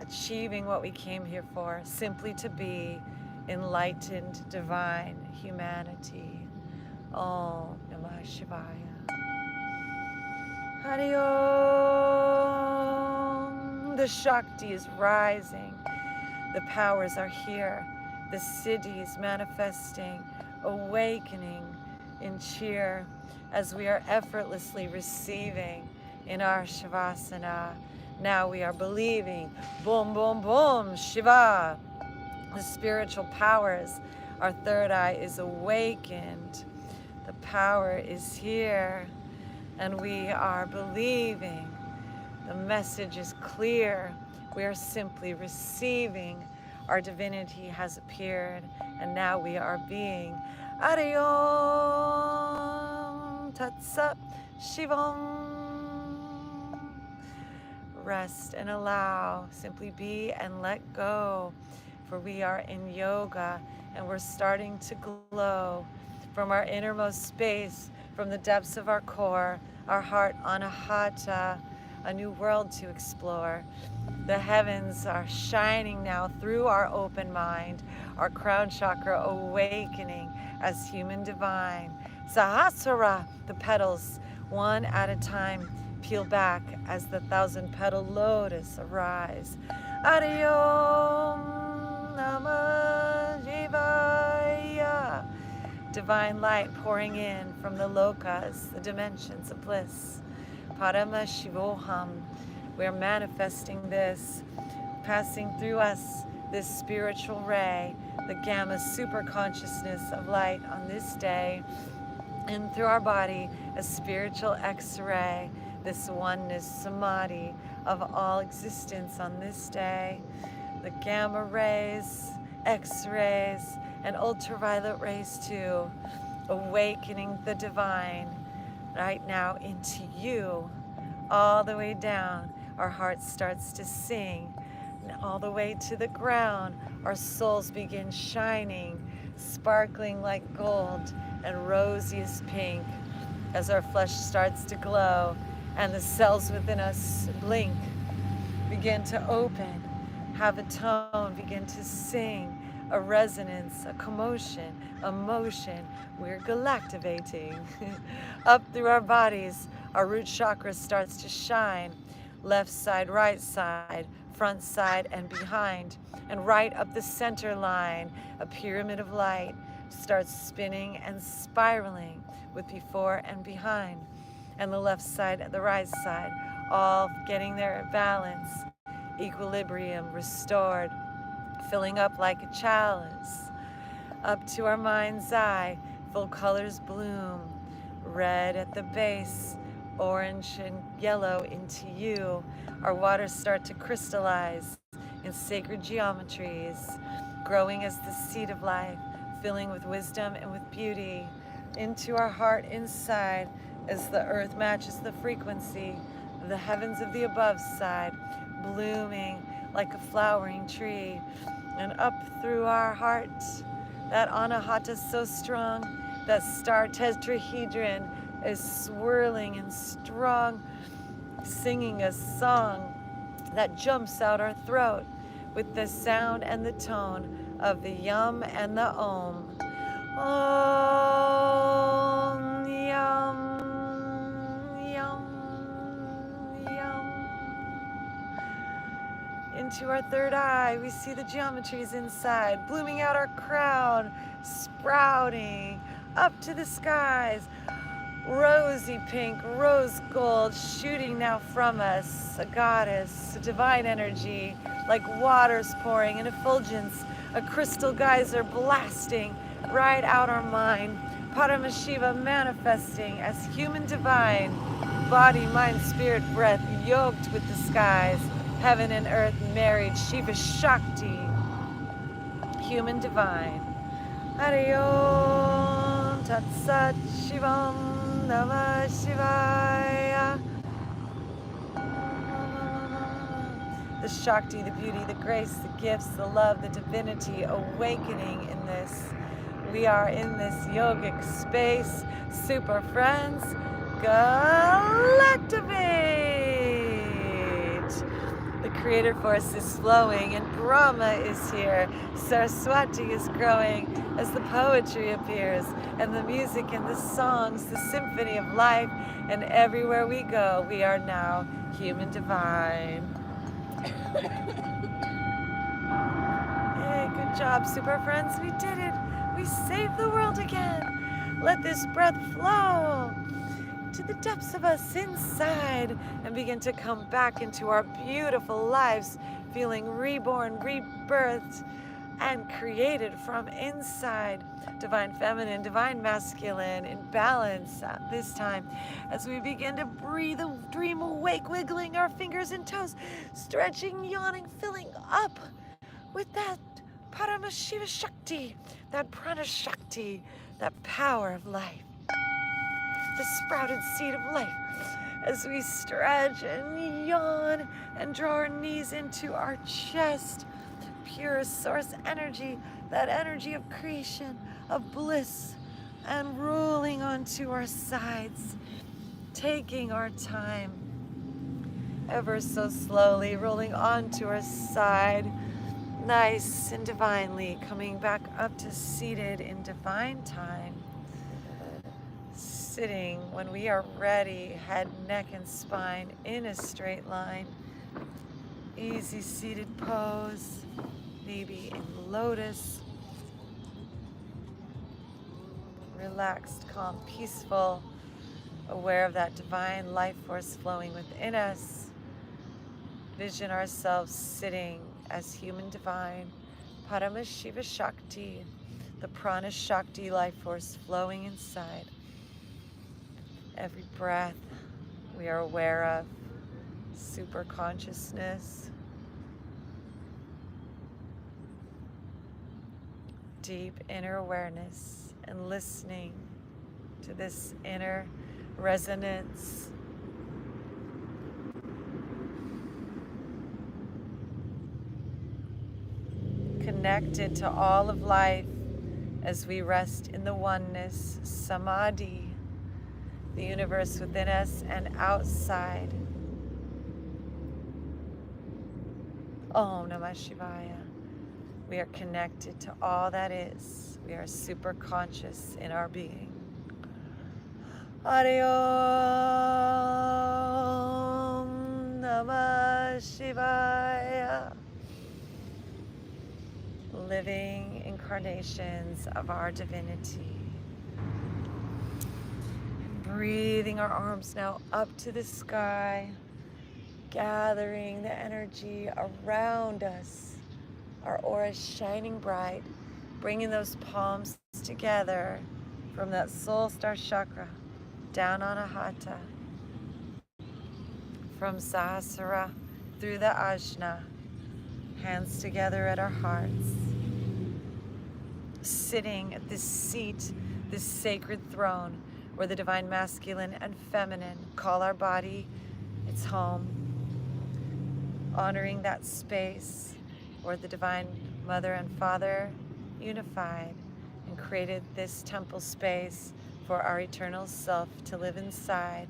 achieving what we came here for, simply to be enlightened, divine humanity. Om Namah Shivaya. Hari Om. The Shakti is rising. The powers are here. The Siddhi is manifesting, awakening in cheer as we are effortlessly receiving in our Shavasana. Now we are believing, boom, boom, boom, Shiva. The spiritual powers, our third eye is awakened. The power is here, and we are believing. The message is clear. We are simply receiving. Our divinity has appeared, and now we are being. Hari Om Tat Sat Shivam. Rest and allow. Simply be and let go. For we are in yoga, and we're starting to glow from our innermost space, from the depths of our core, our heart anahata, a new world to explore. The heavens are shining now through our open mind, our crown chakra awakening as human divine. Sahasrara, the petals, one at a time, peel back as the 1,000-petal lotus arise. Hari Om Namah Shivaya. Divine light pouring in from the lokas, the dimensions of bliss. Parama Shivoham. We're manifesting this, passing through us, this spiritual ray, the gamma super consciousness of light on this day, and through our body, a spiritual X-ray, this oneness samadhi of all existence on this day. The gamma rays, X-rays, and ultraviolet rays too, awakening the divine right now into you, all the way down. Our heart starts to sing, and all the way to the ground, our souls begin shining, sparkling like gold and rosiest pink as our flesh starts to glow and the cells within us blink, begin to open, have a tone, begin to sing, a resonance, a commotion, a motion. We're galactivating. Up through our bodies, our root chakra starts to shine. Left side, right side, front side, and behind. And right up the center line, a pyramid of light starts spinning and spiraling with before and behind. And the left side and the right side, all getting their balance, equilibrium restored, filling up like a chalice. Up to our mind's eye, full colors bloom, red at the base, orange and yellow into you. Our waters start to crystallize in sacred geometries, growing as the seed of life, filling with wisdom and with beauty, into our heart inside as the earth matches the frequency of the heavens of the above side, blooming like a flowering tree, and up through our heart, that anahata so strong, that star tetrahedron is swirling and strong, singing a song that jumps out our throat with the sound and the tone of the yum and the om. Om, yum, yum, yum. Into our third eye, we see the geometries inside, blooming out our crown, sprouting up to the skies. Rosy pink, rose gold, shooting now from us, a goddess, a divine energy, like waters pouring, an effulgence, a crystal geyser blasting right out our mind. Paramashiva manifesting as human divine, body, mind, spirit, breath, yoked with the skies, heaven and earth married, Shiva Shakti, human divine. Hariom Tat Sat Shivam Namah Shivaya. The Shakti, the beauty, the grace, the gifts, the love, the divinity awakening in this. We are in this yogic space. Super friends, Galactivate! The creator force is flowing and Brahma is here. Saraswati is growing as the poetry appears and the music and the songs, the symphony of life. And everywhere we go, we are now human divine. Hey, good job, super friends. We did it. We saved the world again. Let this breath flow to the depths of us inside and begin to come back into our beautiful lives, feeling reborn, rebirthed, and created from inside. Divine feminine, divine masculine, in balance at this time as we begin to breathe, dream awake, wiggling our fingers and toes, stretching, yawning, filling up with that Paramashiva Shakti, that Prana Shakti, that power of life, the sprouted seed of life. As we stretch and yawn and draw our knees into our chest, pure source energy, that energy of creation, of bliss, and rolling onto our sides, taking our time, ever so slowly rolling onto our side, nice and divinely, coming back up to seated in divine time. Sitting when we are ready, head, neck, and spine in a straight line. Easy seated pose, maybe in lotus. Relaxed, calm, peaceful, aware of that divine life force flowing within us. Vision ourselves sitting as human divine, Paramashiva Shakti, the Prana Shakti life force flowing inside. Every breath we are aware of, super consciousness, deep inner awareness, and listening to this inner resonance. Connected to all of life as we rest in the oneness, samadhi, the universe within us and outside. Om Namah Shivaya. We are connected to all that is. We are super conscious in our being. Hari Om Namah Shivaya. Living incarnations of our divinity. Breathing our arms now up to the sky, gathering the energy around us, our aura shining bright, bringing those palms together from that soul star chakra down Anahata, from Sahasrara through the Ajna, hands together at our hearts, sitting at this seat, this sacred throne, where the divine masculine and feminine call our body its home, honoring that space where the divine mother and father unified and created this temple space for our eternal self to live inside,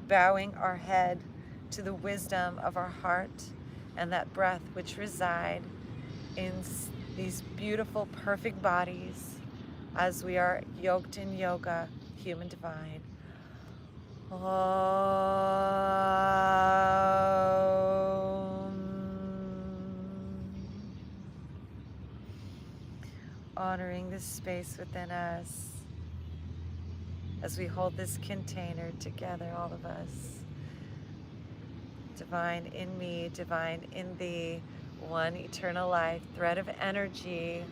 bowing our head to the wisdom of our heart and that breath which reside in these beautiful, perfect bodies as we are yoked in yoga, human divine. Om. Honoring this space within us as we hold this container together, all of us. Divine in me, divine in thee, one eternal life, thread of energy.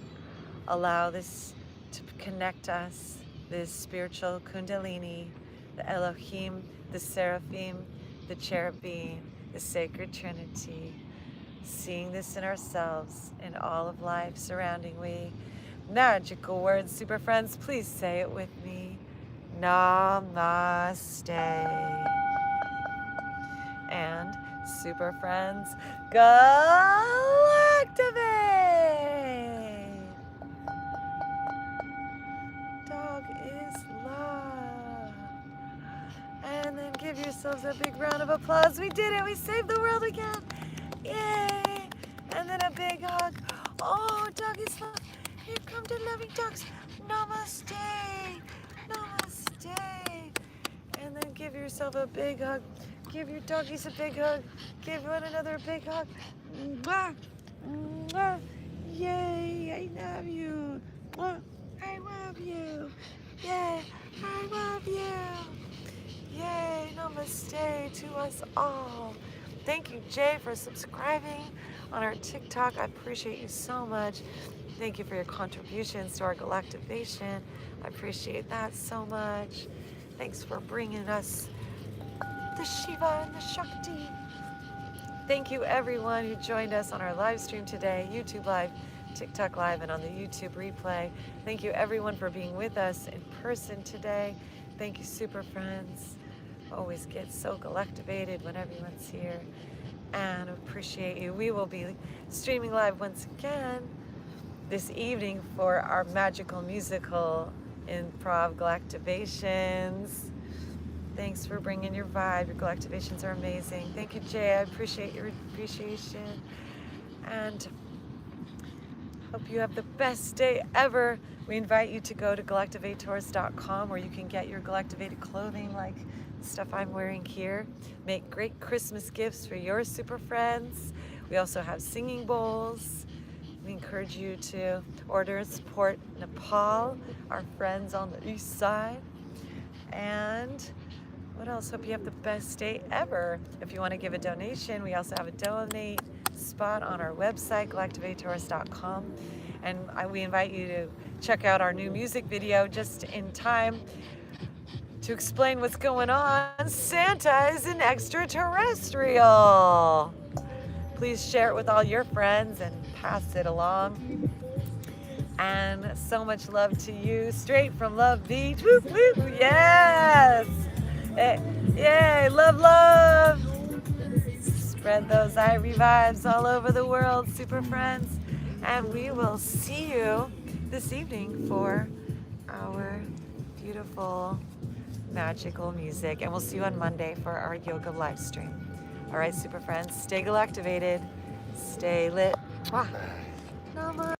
Allow this to connect us, this spiritual kundalini, the Elohim, the seraphim, the cherubim, the sacred trinity. Seeing this in ourselves, in all of life surrounding we. Magical words, super friends, please say it with me. Namaste. And super friends, Galactivate. Dog is love. And then give yourselves a big round of applause. We did it. We saved the world again. Yay. And then a big hug. Oh, dog is love. Here come the loving dogs. Namaste. Namaste. And then give yourself a big hug. Give your doggies a big hug. Give one another a big hug. Mwah. Mwah. Yay, I love you. Mwah. I love you. Yay, I love you. Yay, namaste to us all. Thank you, Jay, for subscribing on our TikTok. I appreciate you so much. Thank you for your contributions to our Galactivation. I appreciate that so much. Thanks for bringing us the Shiva and the Shakti. Thank you everyone who joined us on our live stream today, YouTube Live, TikTok Live, and on the YouTube replay. Thank you everyone for being with us in person today. Thank you, super friends. Always get so galactivated when everyone's here, and appreciate you. We will be streaming live once again this evening for our magical musical improv Galactivations. Thanks for bringing your vibe. Your Galactivations are amazing. Thank you, Jay. I appreciate your appreciation. And hope you have the best day ever. We invite you to go to Galactivators.com where you can get your Galactivated clothing like the stuff I'm wearing here. Make great Christmas gifts for your super friends. We also have singing bowls. We encourage you to order and support Nepal, our friends on the east side. And what else? Hope you have the best day ever. If you want to give a donation, we also have a donate spot on our website, Galactivators.com. And we invite you to check out our new music video just in time to explain what's going on. Santa is an extraterrestrial. Please share it with all your friends and pass it along. And so much love to you, straight from Love Beach. Whoop, whoop, yes! Yay, love, love! Spread those Irie vibes all over the world, super friends. And we will see you this evening for our beautiful, magical music. And we'll see you on Monday for our yoga live stream. All right, super friends, stay galactivated, stay lit. Mwah. Namaste.